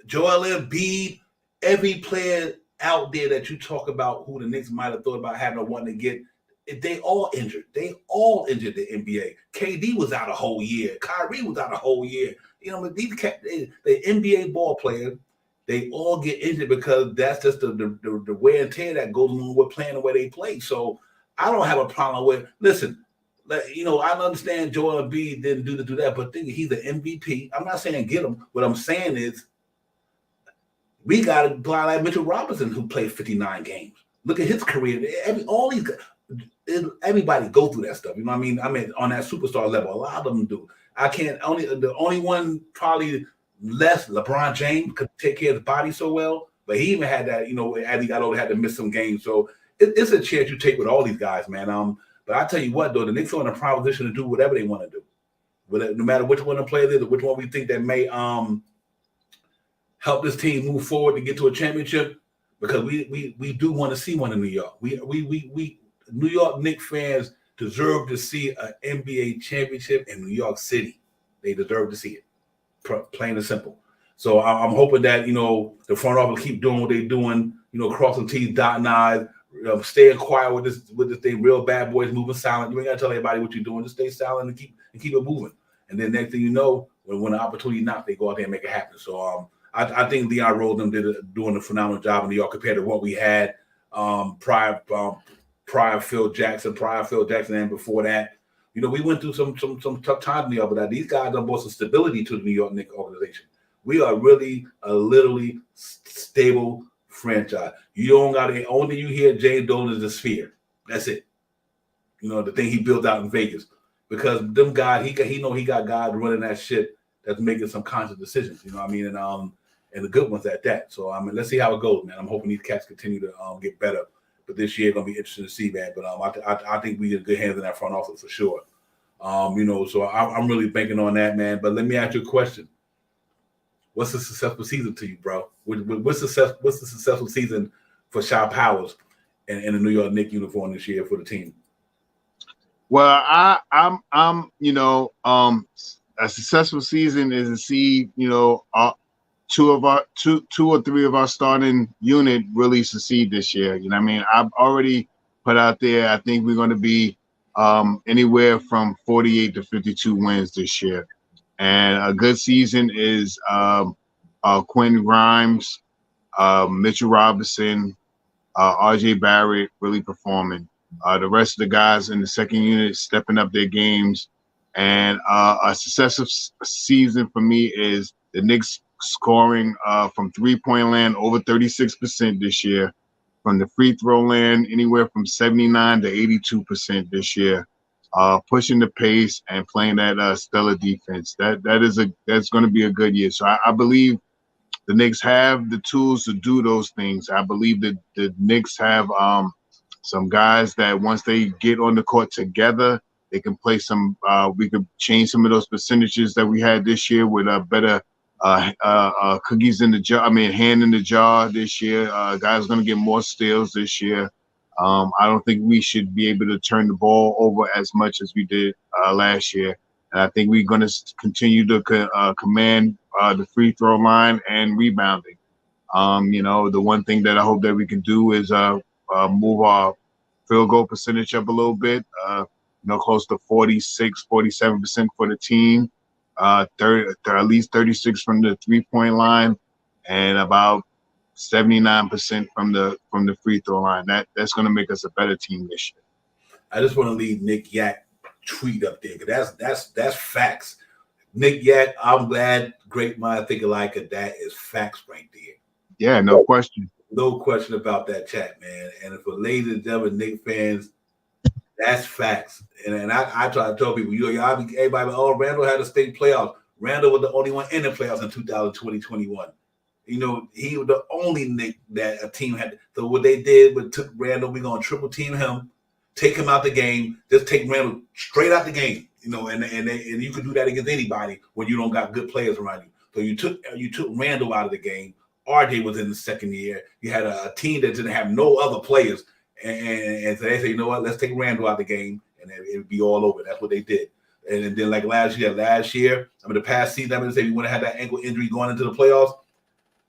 [SPEAKER 1] Joel Embiid, every player out there that you talk about who the Knicks might have thought about having a one to get, they all injured. They all injured the NBA. KD was out a whole year. Kyrie was out a whole year. These the NBA ball players, they all get injured because that's just the wear and tear that goes on with playing the way they play. So I don't have a problem with. Listen, I understand Joel Embiid didn't do that, but he's an MVP. I'm not saying get him. What I'm saying is we got to apply like Mitchell Robinson, who played 59 games. Look at his career. Everybody go through that stuff. You know what I mean? I mean, on that superstar level, a lot of them do. The only one probably less LeBron James could take care of his body so well, but he even had that, as he got older, had to miss some games. So it's a chance you take with all these guys, man. But I tell you what, though, the Knicks are in a prime position to do whatever they want to do. No matter which one the player is or which one we think that may help this team move forward to get to a championship, because we do want to see one in New York. We New York Knicks fans deserve to see an NBA championship in New York City. They deserve to see it, plain and simple. So I'm hoping that the front office keep doing what they're doing. Crossing T's, dotting I's, staying quiet with this thing. Real bad boys moving silent. You ain't gotta tell everybody what you're doing. Just stay silent and keep it moving. And then next thing you know, when the opportunity knocks, they go out there and make it happen. So I think Leon Rose doing a phenomenal job in New York compared to what we had prior Phil Jackson, and before that. We went through some tough times in New York, but these guys have brought some stability to the New York Knicks organization. We are really a literally stable franchise. You don't got the only thing you hear James Dolan is the Sphere. That's it. The thing he built out in Vegas. Because them guys, he got guys running that shit that's making some conscious decisions. You know what I mean? And the good ones at that. So let's see how it goes, man. I'm hoping these cats continue to get better. But this year gonna be interesting to see, man. But I think we in good hands in that front office for sure. So I'm really banking on that, man. But let me ask you a question. What's a successful season to you, bro? What's the successful season for Shaw Powers in the New York Knicks uniform this year for the team?
[SPEAKER 3] Well, I'm a successful season is to see two or three of our starting unit really succeed this year. You know what I mean? I've already put out there, I think we're going to be anywhere from 48 to 52 wins this year. And a good season is Quentin Grimes, Mitchell Robinson, RJ Barrett really performing. The rest of the guys in the second unit stepping up their games. And a successful season for me is the Knicks scoring from three-point land over 36% this year, from the free throw land anywhere from 79 to 82% this year, pushing the pace and playing that stellar defense. That's going to be a good year. So I believe the Knicks have the tools to do those things. I believe that the Knicks have some guys that once they get on the court together, they can play some. We could change some of those percentages that we had this year with a better cookies in the jar. Hand in the jar this year. Guys are going to get more steals this year. I don't think we should be able to turn the ball over as much as we did last year. And I think we're going to continue to command the free throw line and rebounding. The one thing that I hope that we can do is move our field goal percentage up a little bit, close to 46, 47% for the team. at least 36 from the 3-point line, and about 79% from the free throw line. That's going to make us a better team this year.
[SPEAKER 1] I just want to leave Nick Yak tweet up there because that's facts. Nick Yak, I'm glad great mind think alike, and that is facts right there.
[SPEAKER 3] Yeah, no question.
[SPEAKER 1] No question about that chat, man. And for ladies and gentlemen, Nick fans, that's facts. And I try to tell people, everybody, oh, Randall had a state playoffs. Randall was the only one in the playoffs in 2020-21. You know, he was the only Nick that a team had. So what they did was took Randall, we're going to triple team him, take him out the game, just take Randall straight out the game. You know, and you can do that against anybody when you don't got good players around you. So you took Randall out of the game. RJ was in the second year. You had a team that didn't have no other players. And so they say, you know what, let's take Randall out of the game, and it would be all over. That's what they did. And then like last year, the past season, I'm going to say we would have had that ankle injury going into the playoffs.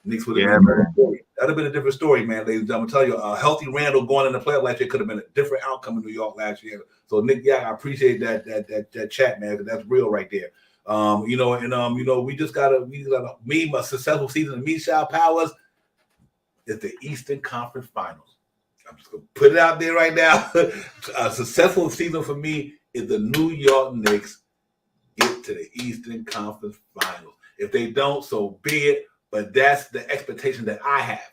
[SPEAKER 1] Knicks would have been a different story. That would have been a different story, man, ladies and gentlemen. I'm telling you, a healthy Randall going in the playoffs last year could have been a different outcome in New York last year. So, Nick, yeah, I appreciate that chat, man, because that's real right there. We just gotta a successful season of me, Shao Powers, is the Eastern Conference Finals. I'm just gonna put it out there right now. A successful season for me is the New York Knicks get to the Eastern Conference Finals. If they don't, so be it. But that's the expectation that I have.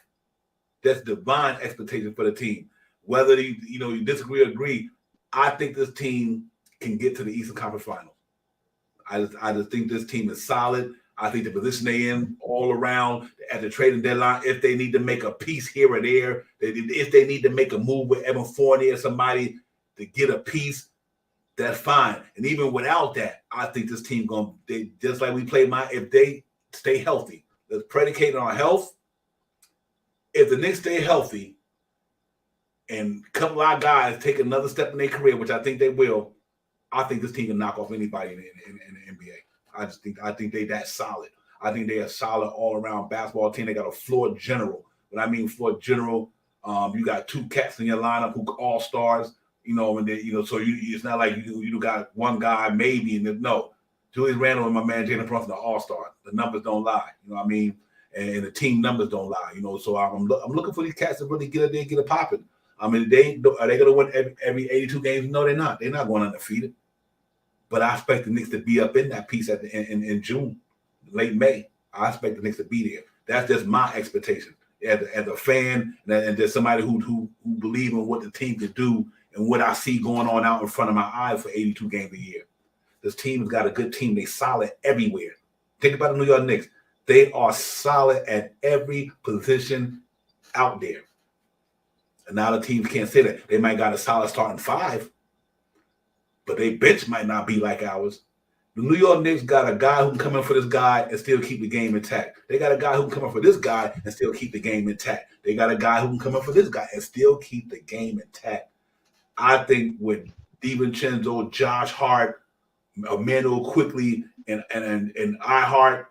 [SPEAKER 1] That's divine expectation for the team. Whether you disagree or agree, I think this team can get to the Eastern Conference Finals. I just think this team is solid. I think the position they in all around at the trading deadline, if they need to make a piece here or there, if they need to make a move with Evan Fournier or somebody to get a piece, that's fine. And even without that, I think this team just like we played if they stay healthy. That's predicated on health. If the Knicks stay healthy and a couple of our guys take another step in their career, which I think they will, I think this team can knock off anybody in the NBA. I think they that solid. I think they're a solid all-around basketball team. They got a floor general. When I mean floor general, you got two cats in your lineup who all stars. So it's not like you got one guy maybe, and no. Julius Randle and my man Jalen Brunson are all-stars. The numbers don't lie. You know what I mean? And the team numbers don't lie. So I'm looking for these cats to really get it popping. I mean, are they going to win every 82 games? No, they're not. They're not going undefeated. But I expect the Knicks to be up in that piece in June, late May. I expect the Knicks to be there. That's just my expectation as a fan and just somebody who believe in what the team can do and what I see going on out in front of my eyes for 82 games a year. This team has got a good team. They solid everywhere. Think about the New York Knicks. They are solid at every position out there. And now the teams can't say that. They might got a solid starting five, but their bench might not be like ours. The New York Knicks got a guy who can come in for this guy and still keep the game intact. They got a guy who can come in for this guy and still keep the game intact. They got a guy who can come in for this guy and still keep the game intact. I think with DiVincenzo, Josh Hart, Emmanuel Quickly, and iHeart,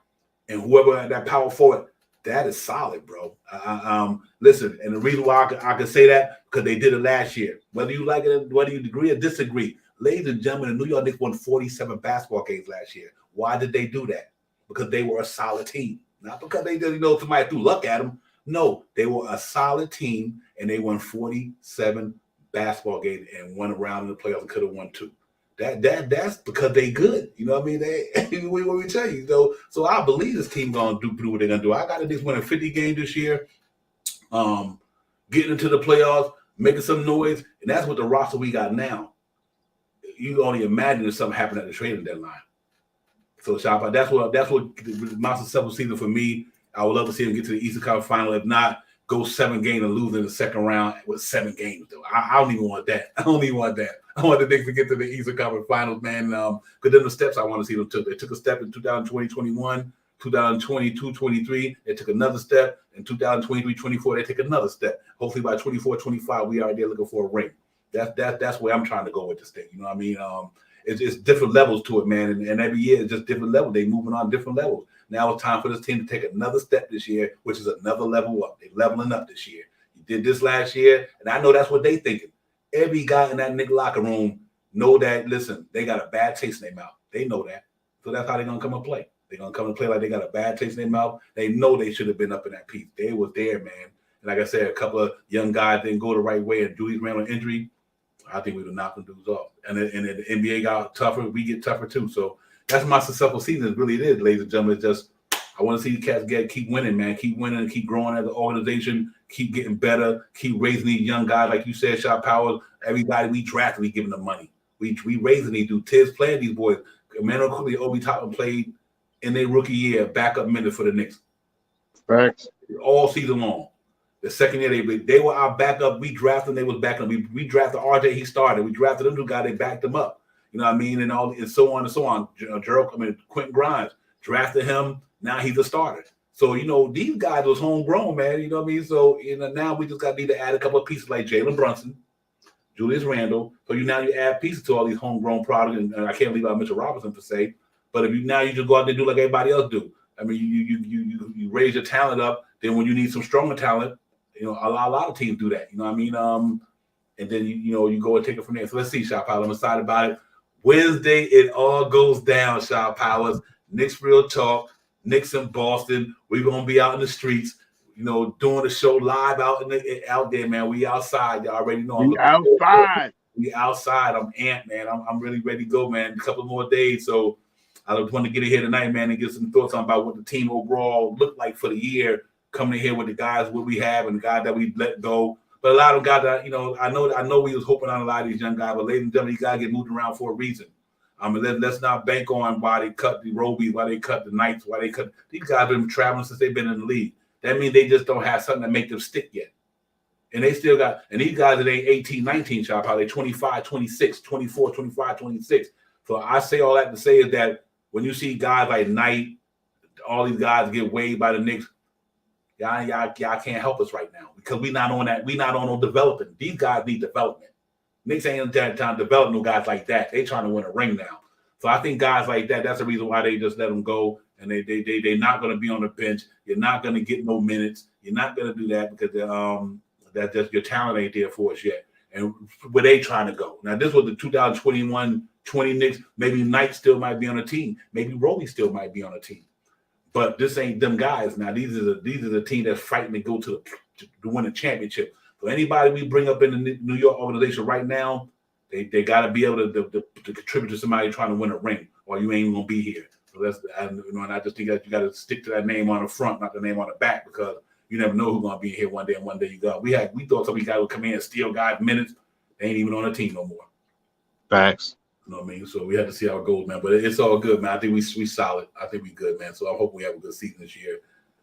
[SPEAKER 1] and whoever at that power forward, that is solid, bro. Listen, and the reason why I can say that, because they did it last year. Whether you like it, whether you agree or disagree, ladies and gentlemen, the New York Knicks won 47 basketball games last year. Why did they do that? Because they were a solid team. Not because they just, somebody threw luck at them. No, they were a solid team, and they won 47 basketball games and won a round in the playoffs and could have won two. That's because they good. You know what I mean? What we tell you. So I believe this team gonna do what they're gonna do. I got the Knicks winning 50 games this year, getting into the playoffs, making some noise, and that's what the roster we got now. You can only imagine if something happened at the trading deadline. So Shop, that's what my successful season for me. I would love to see them get to the Eastern Conference Final. If not, go 7 games and lose in the second round with 7 games. Though I don't even want that. I want the Knicks to get to the Eastern Conference Finals, man. Because then the steps I want to see them took. They took a step in 2020-21, 2022-23. They took another step in 2023-24. They take another step. Hopefully by 24-25, we are there looking for a ring. That's where I'm trying to go with this thing. You know what I mean? It's different levels to it, man. And every year it's just different levels. They moving on different levels. Now it's time for this team to take another step this year, which is another level up. They're leveling up this year. You did this last year, and I know that's what they thinking. Every guy in that Knicks locker room know that, listen, they got a bad taste in their mouth. They know that. So that's how they're gonna come and play. They're gonna come and play like they got a bad taste in their mouth. They know they should have been up in that piece. They was there, man. And like I said, a couple of young guys didn't go the right way, and Julius Randle injury, I think we would knock them dudes off. And then the NBA got tougher, we get tougher too. So that's my successful season. It really is, ladies and gentlemen. It's just I want to see the Cats keep winning, man. Keep winning, keep growing as an organization, keep getting better, keep raising these young guys. Like you said, Shot Powers, everybody we drafted, we giving them money. We raising these dudes. Tibbs playing these boys. Emmanuel Quickly, Obi Toppin played in their rookie year, backup minute for the Knicks.
[SPEAKER 3] Facts.
[SPEAKER 1] All season long. The second year they were our backup. We drafted them, they was backing them. We drafted RJ, he started. We drafted them two guys, they backed them up. You know what I mean? And so on and so on. Quentin Grimes, drafted him, now he's a starter. So, these guys was homegrown, man. You know what I mean? So, now we just need to add a couple of pieces like Jalen Brunson, Julius Randle. So now you add pieces to all these homegrown products, and I can't leave out Mitchell Robinson per se. But if you just go out there and do like everybody else do. I mean, you raise your talent up. Then when you need some stronger talent, a lot of teams do that. You know what I mean? And then you go and take it from there. So let's see, Shot Powers. I'm excited about it. Wednesday, it all goes down, Shot Powers. Knicks Real Talk. Knicks in Boston. We're gonna be out in the streets, doing the show live out there, man. We outside. Y'all already know.
[SPEAKER 3] We outside.
[SPEAKER 1] We outside. I'm amped, man. I'm really ready to go, man. A couple more days, so I just want to get in here tonight, man, and get some thoughts on about what the team overall looked like for the year. Coming in here with the guys what we have and the guys that we let go. But a lot of guys that I know we was hoping on a lot of these young guys, but ladies and gentlemen, these guys get moved around for a reason. Let's not bank on why they cut the Robies, why they cut the Knights, why they cut. These guys have been traveling since they've been in the league. That means they just don't have something that make them stick yet. And they still got, and these guys that ain't 18, 19, Shop, how they 25, 26, 24, 25, 26. So I say all that to say is that when you see guys like Knight, all these guys get waived by the Knicks, y'all can't help us right now because we not on that. We not on no developing. These guys need development. Knicks ain't trying to develop no guys like that. They trying to win a ring now. So I think guys like that, that's the reason why they just let them go. And they're not going to be on the bench. You're not going to get no minutes. You're not going to do that because that just your talent ain't there for us yet. And where they trying to go. Now, this was the 2021-20 Knicks. Maybe Knight still might be on a team. Maybe Roby still might be on a team. But this ain't them guys. Now, these are the team that's fighting to go to win a championship. So anybody we bring up in the New York organization right now, they got to be able to contribute to somebody trying to win a ring, or you ain't gonna be here. So and I just think that you got to stick to that name on the front, not the name on the back, because you never know who's gonna be here one day and one day you go. We thought some of these guys would come in and steal guys minutes. They ain't even on the team no more.
[SPEAKER 3] Facts.
[SPEAKER 1] You know what I mean? So we have to see how it goes, man. But it's all good, man. I think we solid. I think we good, man. So I hope we have a good season this year.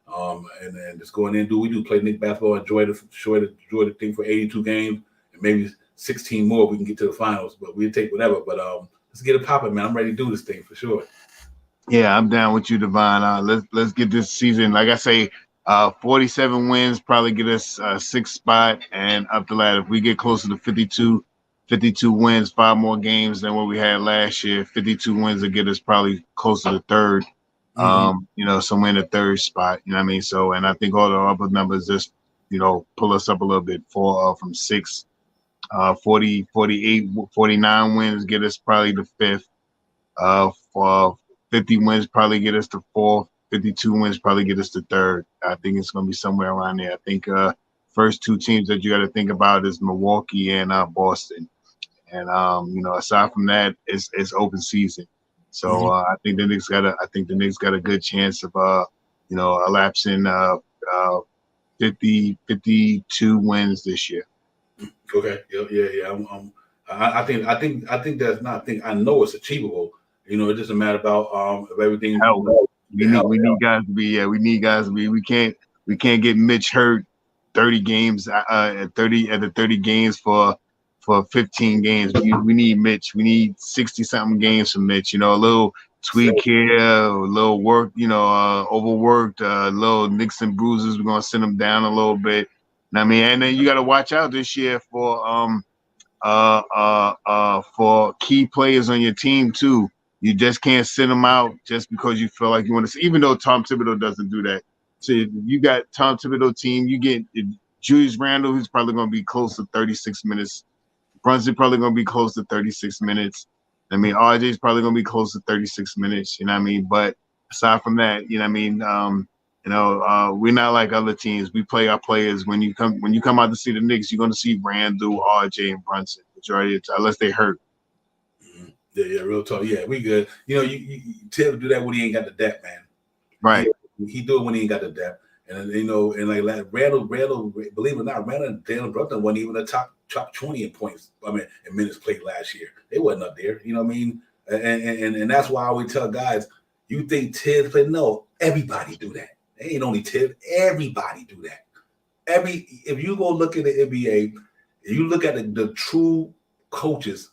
[SPEAKER 1] And then just going in and do play Knicks basketball, enjoy the thing for 82 games, and maybe 16 more. We can get to the finals, but we'll take whatever. But let's get it popping, man. I'm ready to do this thing for sure.
[SPEAKER 3] Yeah, I'm down with you, Divine. Let's get this season. Like I say, 47 wins probably get us a sixth spot and up the ladder. If we get closer to 52 wins, 5 more games than what we had last year. 52 wins will get us probably closer to third. Somewhere in the third spot. You know what I mean? So, and I think all the other numbers just, pull us up a little bit from 6, 40, 48, 49 wins get us probably the fifth. For 50 wins probably get us to fourth. 52 wins probably get us to third. I think it's going to be somewhere around there. I think first 2 teams that you got to think about is Milwaukee and Boston. And aside from that, it's open season. So I think the Knicks got a good chance of elapsing 52 wins this year.
[SPEAKER 1] Okay. Yeah. I think that's not. I know it's achievable. It doesn't matter about everything.
[SPEAKER 3] We need guys to be. Yeah, we need guys to be. We can't get Mitch hurt 30 games at 30 games for 15 games. We need Mitch. We need 60-something games from Mitch. A little tweak here, a little work, overworked, little nicks and bruises. We're going to send him down a little bit. And then you got to watch out this year for key players on your team too. You just can't send them out just because you feel like you want to see, even though Tom Thibodeau doesn't do that. So you got Tom Thibodeau team, you get Julius Randle, who's probably going to be close to 36 minutes. Brunson probably going to be close to 36 minutes. I mean, RJ's probably gonna be close to 36 minutes. You know what I mean? But aside from that, you know what I mean. We're not like other teams. We play our players. When you come out to see the Knicks, you're gonna see Randall, RJ, and Brunson majority of the time, unless they hurt.
[SPEAKER 1] Yeah, real talk. Yeah, we good. Tim do that when he ain't got the depth, man.
[SPEAKER 3] Right.
[SPEAKER 1] He do it when he ain't got the depth. And and like Randall, believe it or not, Randall and Dalen Brunson wasn't even the top 20 in points. I mean, in minutes played last year. They wasn't up there. You know what I mean? And that's why I always tell guys, you think Tibbs play? No, everybody do that. They ain't only Tibbs. Everybody do that. If you go look at the NBA, if you look at the true coaches,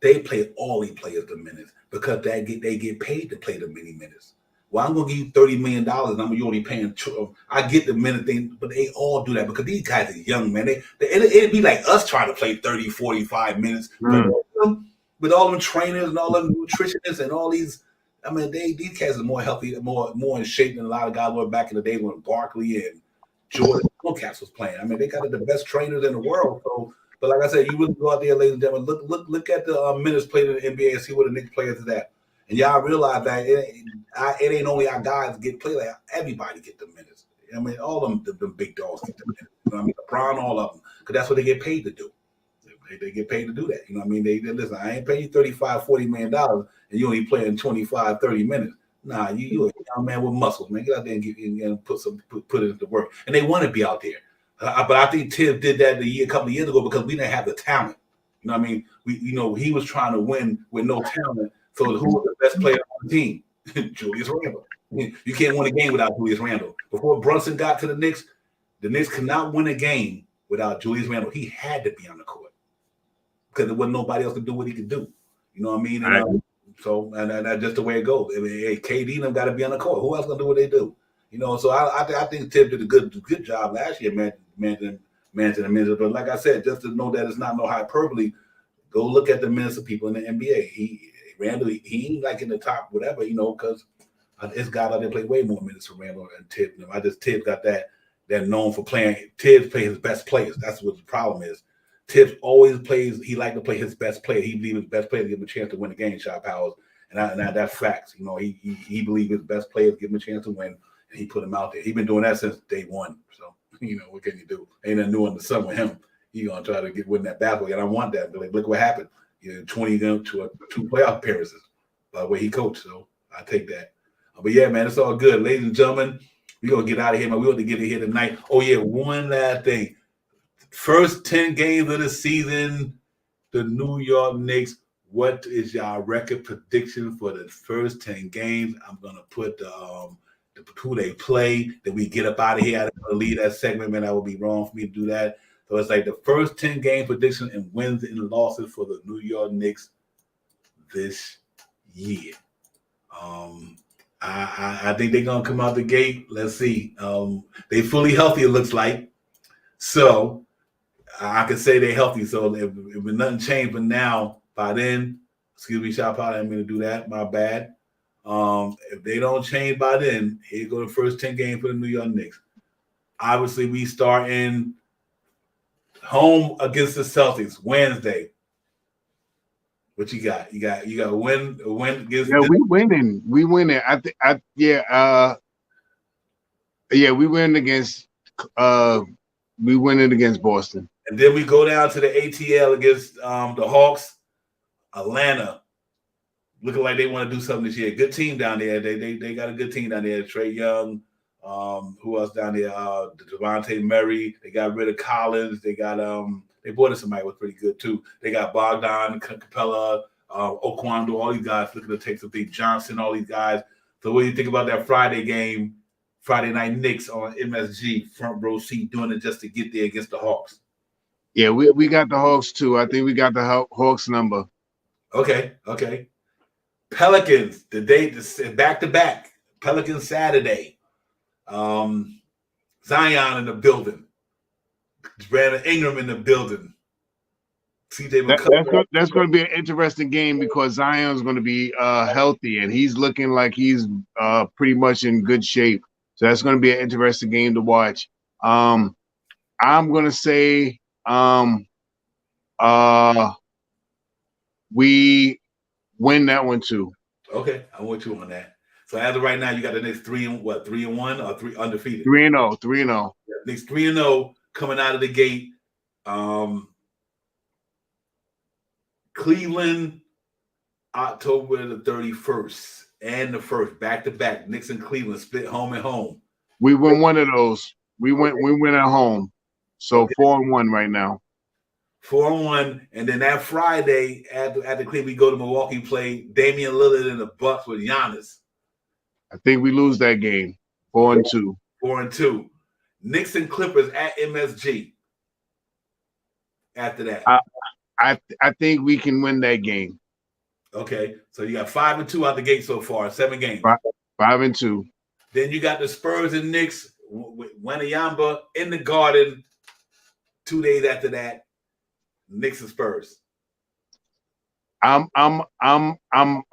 [SPEAKER 1] they play all these players the minutes because they get paid to play the many minutes. Well, I'm gonna give you $30 million, and you only paying two. I get the minute thing, but they all do that because these guys are young, man. It'd be like us trying to play 30, 45 minutes with all them trainers and all them nutritionists and all these. I mean, these cats are more healthy, more in shape than a lot of guys were back in the day when Barkley and Jordan cats was playing. I mean, they got the best trainers in the world. So, but like I said, you really go out there, ladies and gentlemen, look at the minutes played in the NBA and see where the Knicks players is at. And y'all realize that it ain't only our guys get played, like everybody get the minutes. I mean, all them the big dogs get the minutes. You know what I mean? LeBron, all of them, because that's what they get paid to do. They get paid to do that. You know what I mean? They listen, I ain't paying you $35, $40 million and you only playing 25, 30 minutes. Nah, you a young man with muscles, man. Get out there and put it into work. And they want to be out there. But I think Tibbs did that a couple of years ago because we didn't have the talent. You know what I mean? He was trying to win with no talent. So who was the best player on the team? Julius Randle. You can't win a game without Julius Randle. Before Brunson got to the Knicks could not win a game without Julius Randle. He had to be on the court because there wasn't nobody else to do what he could do. You know what I mean? And, and that's just the way it goes. I mean, hey, KD and them got to be on the court. Who else gonna do what they do? So I think Tibbs did a good job last year, managing the minutes. But like I said, just to know that it's not no hyperbole, go look at the minutes of people in the NBA. Randall, he ain't like in the top whatever, because it's guys out there play way more minutes for Randall and Tibbs. Tibbs got that known for playing. Tibbs play his best players. That's what the problem is. Tibbs always plays. He like to play his best player. He believes his best players give him a chance to win the game. Shot Powers, and that's facts. He believes his best players give him a chance to win, and he put him out there. He's been doing that since day one. So what can you do? Ain't nothing new under the sun with him. He gonna try to win that battle, and I want that. But look what happened. 20 to 2 playoff appearances by the way he coached. So I take that. But yeah, man, it's all good, ladies and gentlemen. We're gonna get out of here, man. We want to get in here tonight. Oh yeah, one last thing. First 10 games of the season, the New York Knicks. What is y'all record prediction for the first 10 games? I'm gonna put who they play. That we get up out of here. I don't want to leave that segment, man. That would be wrong for me to do that. So it's like the first 10 game prediction and wins and losses for the New York Knicks this year. I think they're gonna come out the gate. Let's see. They fully healthy. It looks like. So. I can say they're healthy, so if nothing changed, but now by then, excuse me, Shop Out, I didn't mean to do that. My bad. If they don't change by then, here go the first 10 games for the New York Knicks. Obviously, we start in home against the Celtics Wednesday. What you got? You got a win against.
[SPEAKER 3] Yeah, we winning. We winning. We win against. We winning against Boston.
[SPEAKER 1] And then we go down to the ATL against the Hawks, Atlanta. Looking like they want to do something this year. Good team down there. They got a good team down there. Trae Young. Who else down there? Devontae Murray. They got rid of Collins. They got they brought in somebody who was pretty good too. They got Bogdan, Capella, Oquando, all these guys looking to take something. Johnson, all these guys. So what do you think about that Friday game? Friday night Knicks on MSG, front row seat, doing it just to get there against the Hawks.
[SPEAKER 3] Yeah, we got the Hawks too. I think we got the Hawks number.
[SPEAKER 1] Okay. Pelicans, the day back to back. Pelicans Saturday. Zion in the building. Brandon Ingram in the building.
[SPEAKER 3] That's going to be an interesting game because Zion's going to be healthy and he's looking like he's pretty much in good shape. So that's going to be an interesting game to watch. I'm going to say we win that one too.
[SPEAKER 1] Okay, I'm with you on that. So as of right now, you got the next 3-1 or 3 undefeated?
[SPEAKER 3] 3-0, 3-0.
[SPEAKER 1] Next 3-0 coming out of the gate. Cleveland, October the 31st and the 1st, back to back. Knicks and Cleveland split home and home.
[SPEAKER 3] We win one of those. We went at home. So 4-1 right now.
[SPEAKER 1] 4-1, and then that Friday after Cleveland, we go to Milwaukee, play Damian Lillard and the Bucks with Giannis.
[SPEAKER 3] I think we lose that game. 4-2.
[SPEAKER 1] 4-2. Knicks and Clippers at MSG. After that,
[SPEAKER 3] I think we can win that game.
[SPEAKER 1] Okay, so you got 5-2 out the gate so far, 7 games.
[SPEAKER 3] 5-2.
[SPEAKER 1] Then you got the Spurs and Knicks with Wanyama in the Garden. 2 days after that, Knicks and Spurs.
[SPEAKER 3] I'm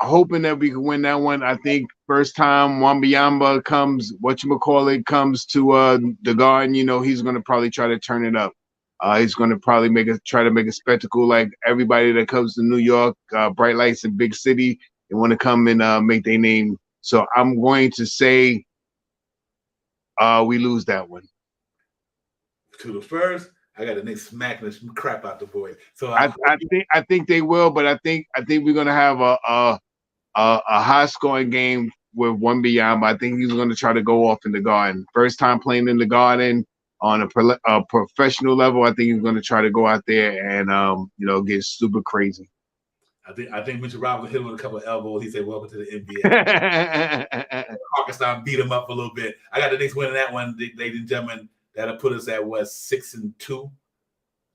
[SPEAKER 3] hoping that we can win that one. I think first time Wembanyama comes to the Garden, he's gonna probably try to turn it up. He's gonna probably try to make a spectacle like everybody that comes to New York, bright lights in big city. They want to come and make their name. So I'm going to say we lose that one.
[SPEAKER 1] To the Spurs, I got the Knicks smacking the crap out the boys. So
[SPEAKER 3] I think they will, but I think we're gonna have a high scoring game with Wembanyama. I think he's gonna try to go off in the Garden. First time playing in the Garden on a professional level. I think he's gonna try to go out there and get super crazy.
[SPEAKER 1] I think Mitchell Robinson hit him with a couple of elbows. He said, "Welcome to the NBA." Pakistan beat him up a little bit. I got the Knicks winning that one, ladies and gentlemen. That'll put us at what, 6-2?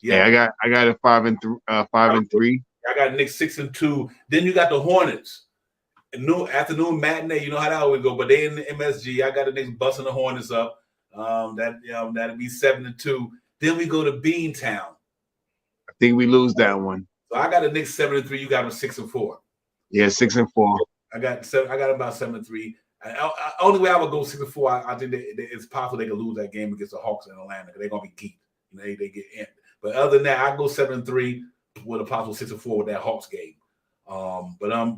[SPEAKER 3] Yeah, I got it 5-3.
[SPEAKER 1] I got Knicks 6-2. Then you got the Hornets. Afternoon matinee. You know how that always go. But they in the MSG. I got the Knicks busting the Hornets up. That'll be 7-2. Then we go to Beantown.
[SPEAKER 3] I think we lose that one.
[SPEAKER 1] So I got the Knicks 7-3. You got them 6-4.
[SPEAKER 3] Yeah, 6-4.
[SPEAKER 1] I got about 7-3. Only way I would go 6-4, I think it's possible they could lose that game against the Hawks in Atlanta because they're gonna be geeked. They get in. But other than that, I go 7-3 with a possible 6-4 with that Hawks game.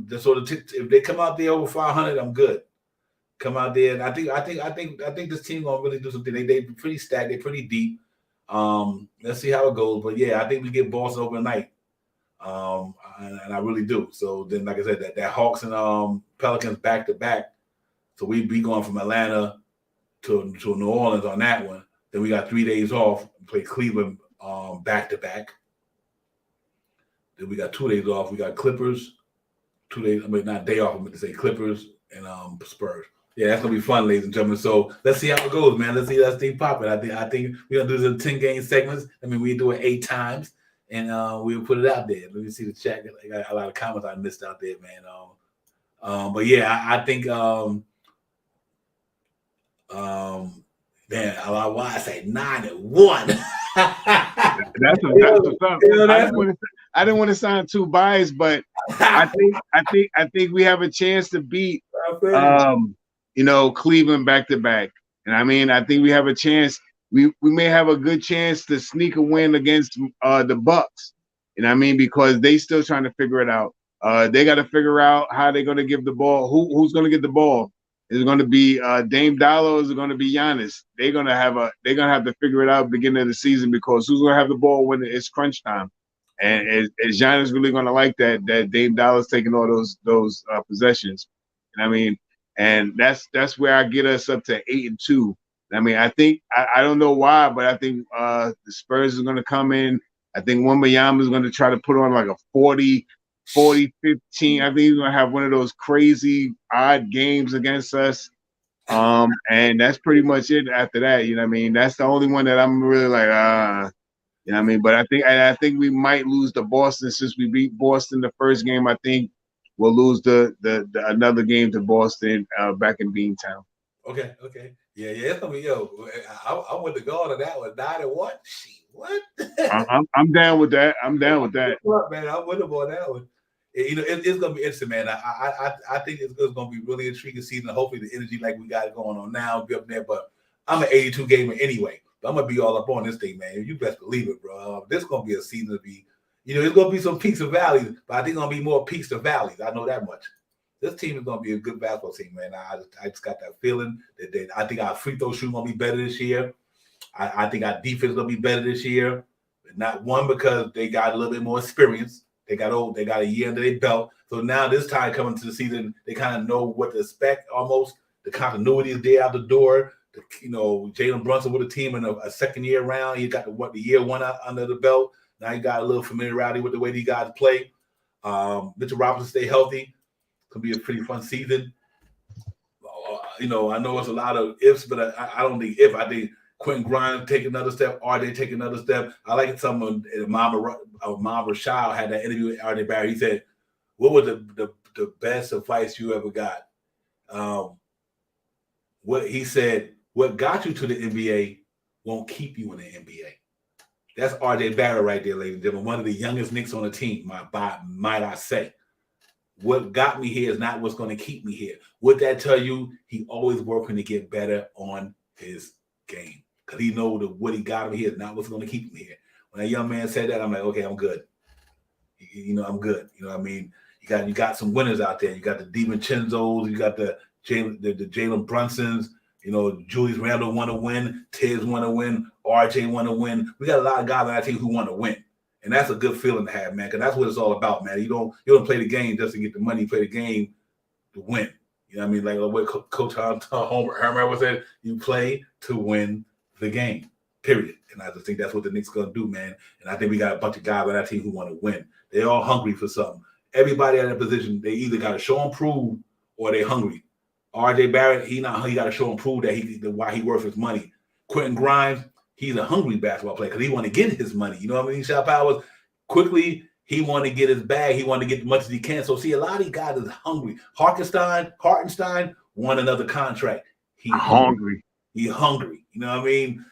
[SPEAKER 1] Just sort of if they come out there over 500, I'm good. Come out there, and I think this team gonna really do something. They pretty stacked, they pretty deep. Let's see how it goes. But yeah, I think we get Boston overnight. And I really do. So then, like I said, that Hawks and Pelicans back to back. So we be going from Atlanta to New Orleans on that one. Then we got 3 days off, play Cleveland back to back. Then we got 2 days off. We got Clippers, 2 days. Not day off. I meant to say Clippers and Spurs. Yeah, that's gonna be fun, ladies and gentlemen. So let's see how it goes, man. Let's see that thing popping. I think we're gonna do the 10-game segments. We do it 8 times, and we'll put it out there. Let me see the chat. I got a lot of comments I missed out there, man. But yeah, I think man, I say 9-1.
[SPEAKER 3] That's what's up. I didn't want to sound too biased, but I think we have a chance to beat Cleveland back to back. And I think we have a chance. We may have a good chance to sneak a win against the Bucks. Because they still trying to figure it out. They got to figure out how they're going to give the ball. Who's going to get the ball? Is it going to be Dame Dollar or is it going to be Giannis? They're gonna have to figure it out at the beginning of the season because who's going to have the ball when it's crunch time? And is Giannis really going to like that Dame Dollar's taking all those possessions? And that's where I get us up to 8-2. I think I don't know why, but I think the Spurs are going to come in. I think Wembanyama is going to try to put on like a 40-15. I think he's going to have one of those crazy odd games against us. And that's pretty much it after that. That's the only one that I'm really like, But I think we might lose to Boston since we beat Boston the first game. I think we'll lose the another game to Boston back in Beantown.
[SPEAKER 1] Okay. Yeah, it's gonna be I went to go on that one, 9-1. What?
[SPEAKER 3] I'm down with that. Man, I'm with
[SPEAKER 1] him on that one. It's gonna be interesting, man. I think it's gonna be really intriguing season. Hopefully, the energy like we got going on now be up there. But I'm an 82 gamer anyway. But I'm gonna be all up on this thing, man. You best believe it, bro. This gonna be a season to be. there's going to be some peaks and valleys, but I think going to be more peaks than valleys. I know that much. This team is going to be a good basketball team, man. I just got that feeling that I think our free throw shooting going to be better this year. I think our defense is going to be better this year. Not one because they got a little bit more experience. They got a year under their belt. So now this time coming to the season, they kind of know what to expect almost. The continuity is there out the door. Jalen Brunson with the team in a second year round. He got the year one out under the belt. Now you got a little familiarity with the way these guys play. Mitchell Robinson stay healthy. It's going to be a pretty fun season. I know it's a lot of ifs, but I don't think if. I think Quentin Grimes take another step. RJ take another step. I like it. Someone, Mama Rashad had that interview with RJ Barrett. He said, what was the best advice you ever got? What he said, what got you to the NBA won't keep you in the NBA. That's RJ Barrett right there, ladies and gentlemen. One of the youngest Knicks on the team, might I say. What got me here is not what's going to keep me here. What that tell you, he always working to get better on his game. Because he know that what he got him here is not what's going to keep him here. When that young man said that, I'm like, okay, I'm good. I'm good. You know what I mean? You got some winners out there. You got the DiVincenzo's, you got the Jalen Brunsons, Julius Randle want to win, Tibbs want to win, RJ want to win. We got a lot of guys on our team who want to win. And that's a good feeling to have, man, because that's what it's all about, man. You don't play the game just to get the money. You play the game to win. You know what I mean? Like what Coach Herman was saying, you play to win the game, period. And I just think that's what the Knicks are going to do, man. And I think we got a bunch of guys on that team who want to win. They're all hungry for something. Everybody at that position, they either got to show and prove or they're hungry. RJ Barrett, he got to show and prove that why he worth his money. Quentin Grimes, he's a hungry basketball player because he want to get his money. You know what I mean? Shot Powers, quickly, he want to get his bag. He want to get as much as he can. So, see, a lot of these guys is hungry. Hartenstein won another contract. He hungry. He hungry. You know what I mean?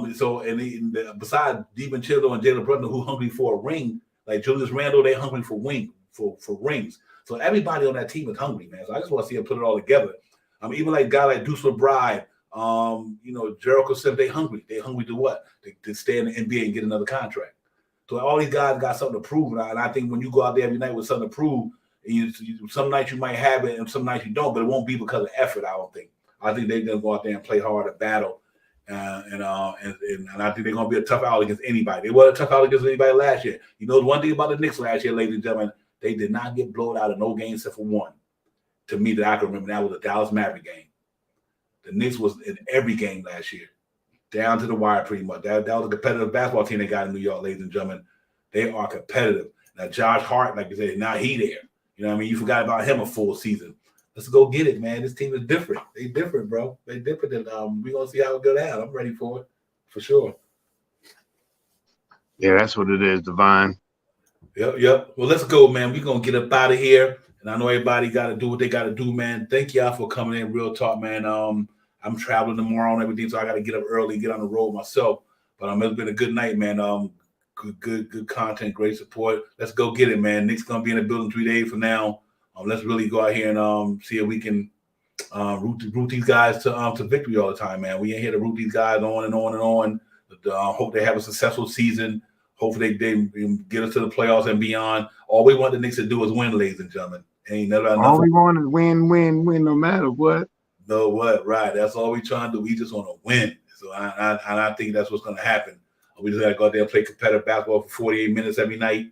[SPEAKER 1] Besides DiVincenzo and Jalen Brunson, who hungry for a ring, like Julius Randle, they hungry for rings. So everybody on that team is hungry, man. So I just want to see him put it all together. Even like a guy like Deuce McBride, Jericho Sims, they hungry. They hungry to what? To stay in the NBA and get another contract. So all these guys got something to prove. And I think when you go out there every night with something to prove, some nights you might have it and some nights you don't, but it won't be because of effort, I don't think. I think they're going to go out there and play hard and battle. And I think they're going to be a tough out against anybody. They were a tough out against anybody last year. One thing about the Knicks last year, ladies and gentlemen, they did not get blown out of no game except for one. To me, that I can remember, that was a Dallas Maverick game. The Knicks was in every game last year, down to the wire pretty much. That was a competitive basketball team they got in New York, ladies and gentlemen. They are competitive. Now, Josh Hart, like you said, now he there. You know what I mean? You forgot about him a full season. Let's go get it, man. This team is different. They different, bro. They different. And we're going to see how it goes out. I'm ready for it, for sure.
[SPEAKER 3] Yeah, that's what it is, Divine.
[SPEAKER 1] Yep. Well, let's go, man. We're going to get up out of here. And I know everybody got to do what they got to do, man. Thank y'all for coming in. Real talk, man. I'm traveling tomorrow and everything, so I got to get up early, get on the road myself. But it's been a good night, man. Good content, great support. Let's go get it, man. Nick's going to be in the building 3 days from now. Let's really go out here and see if we can root these guys to victory all the time, man. We ain't here to root these guys on and on and on. Hope they have a successful season. Hopefully they get us to the playoffs and beyond. All we want the Knicks to do is win, ladies and gentlemen.
[SPEAKER 3] All we want is win, no matter what.
[SPEAKER 1] No what, right. That's all we trying to do. We just want to win. So I think that's what's going to happen. We just got to go out there and play competitive basketball for 48 minutes every night.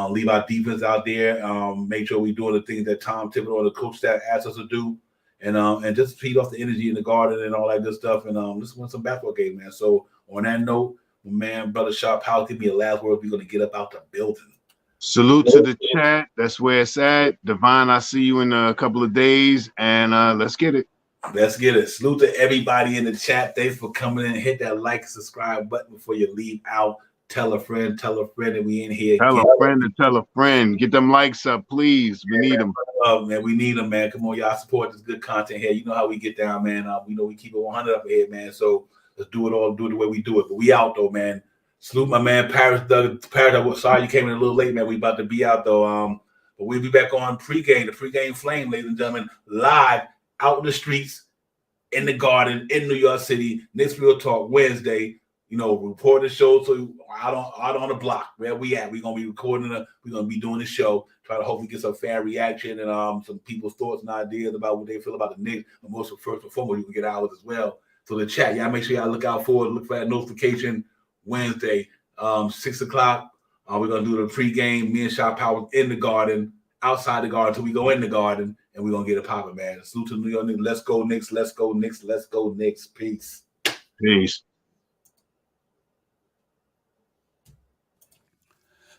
[SPEAKER 1] Leave our defense out there. Make sure we're doing the things that Tom Thibodeau and the coach staff asked us to do. And just feed off the energy in the garden and all that good stuff. And just win some basketball games, man. So on that note, man, brother Sharp, how give me a last word? We're going to get up out the building.
[SPEAKER 3] Salute to the chat. That's where it's at. Divine, I see you in a couple of days. And let's get it.
[SPEAKER 1] Let's get it. Salute to everybody in the chat. Thanks for coming in. Hit that like and subscribe button before you leave out. Tell a friend that we in here.
[SPEAKER 3] Tell a friend to tell a friend. Get them likes up, please. We need them.
[SPEAKER 1] Man, we need them, man. Come on, y'all support this good content here. You know how we get down, man. We know we keep it 100 up here, man. So let's do it all. Do it the way we do it. But we out, though, man. Salute my man, Paris. Sorry you came in a little late, man. We about to be out, though. But we'll be back on pregame, the pregame flame, ladies and gentlemen, live out in the streets, in the garden, in New York City. Knicks Real Talk Wednesday. report the show. So out on the block where we at. We're gonna be recording we're gonna be doing the show. Try to hopefully get some fan reaction and some people's thoughts and ideas about what they feel about the Knicks. And most of first and foremost, you can get ours as well. So the chat, y'all make sure y'all look for that notification Wednesday, 6 o'clock. We're gonna do the pregame. Me and Shot Power in the garden, outside the garden until we go in the garden, and we're gonna get it popping, man. Salute to New York Knicks. Let's go Knicks. Let's go Knicks. Let's go Knicks. Peace.
[SPEAKER 3] Peace.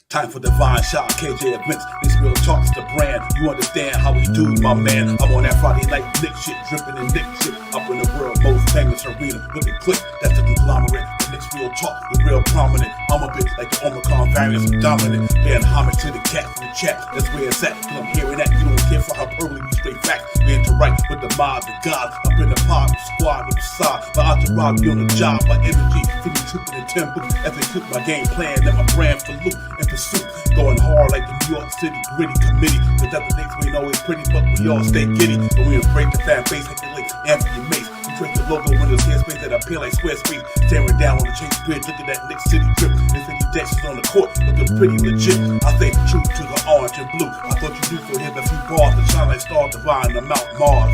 [SPEAKER 4] Time for divine shot, KJ events. This real talk's the brand. You understand how we do, my man. I'm on that Friday night Nick shit, dripping in Nick shit. Up in the world, most famous arena with the click. That's the conglomerate. The Knicks real talk, we real prominent. I'm a bit like the Omicron variants, I'm dominant. Paying homage to the cat from the chat. That's where it's at. Cause I'm hearing that. You don't care for hyperbole, you straight facts. We interact with the mob, the gods. Up in the pod, the squad, the side. My entourage be on the job, my energy. Feeling tripping in tempo. As they took my game plan, let my brand for loop and pursuit. Going hard like the New York City gritty committee. Cause that the Knicks we ain't always pretty, but we all stay giddy. But we embrace the fan base, hit the links, Anthony Mace. We drink the logo when there's airspace that appear like square space. Staring down on the Chase Bridge, look at that Knicks City drip. There's any Dexys on the court, looking pretty legit. I stay true to the orange and blue. I thought you knew, so here's a few bars that shine like stars divine on Mount Mars.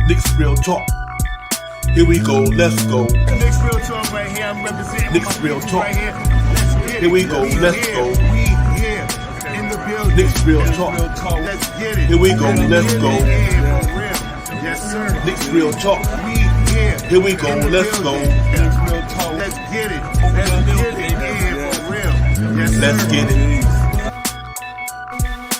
[SPEAKER 4] Knicks real talk. Here we go, let's go.
[SPEAKER 2] Knicks real talk right here. I'm representing
[SPEAKER 4] Knicks real talk.
[SPEAKER 2] right here. Let's get it.
[SPEAKER 4] Here we go, let's go.
[SPEAKER 2] We here in the building.
[SPEAKER 4] Knicks real talk.
[SPEAKER 2] Let's get it.
[SPEAKER 4] Here we go, let's go.
[SPEAKER 2] Yeah, for real. Yes, sir.
[SPEAKER 4] Knicks real talk.
[SPEAKER 2] We here.
[SPEAKER 4] Here we go,
[SPEAKER 2] in the
[SPEAKER 4] let's go.
[SPEAKER 2] building. Let's get it. Let's get it. Yeah, for real. Yes, sir.
[SPEAKER 4] Let's get it.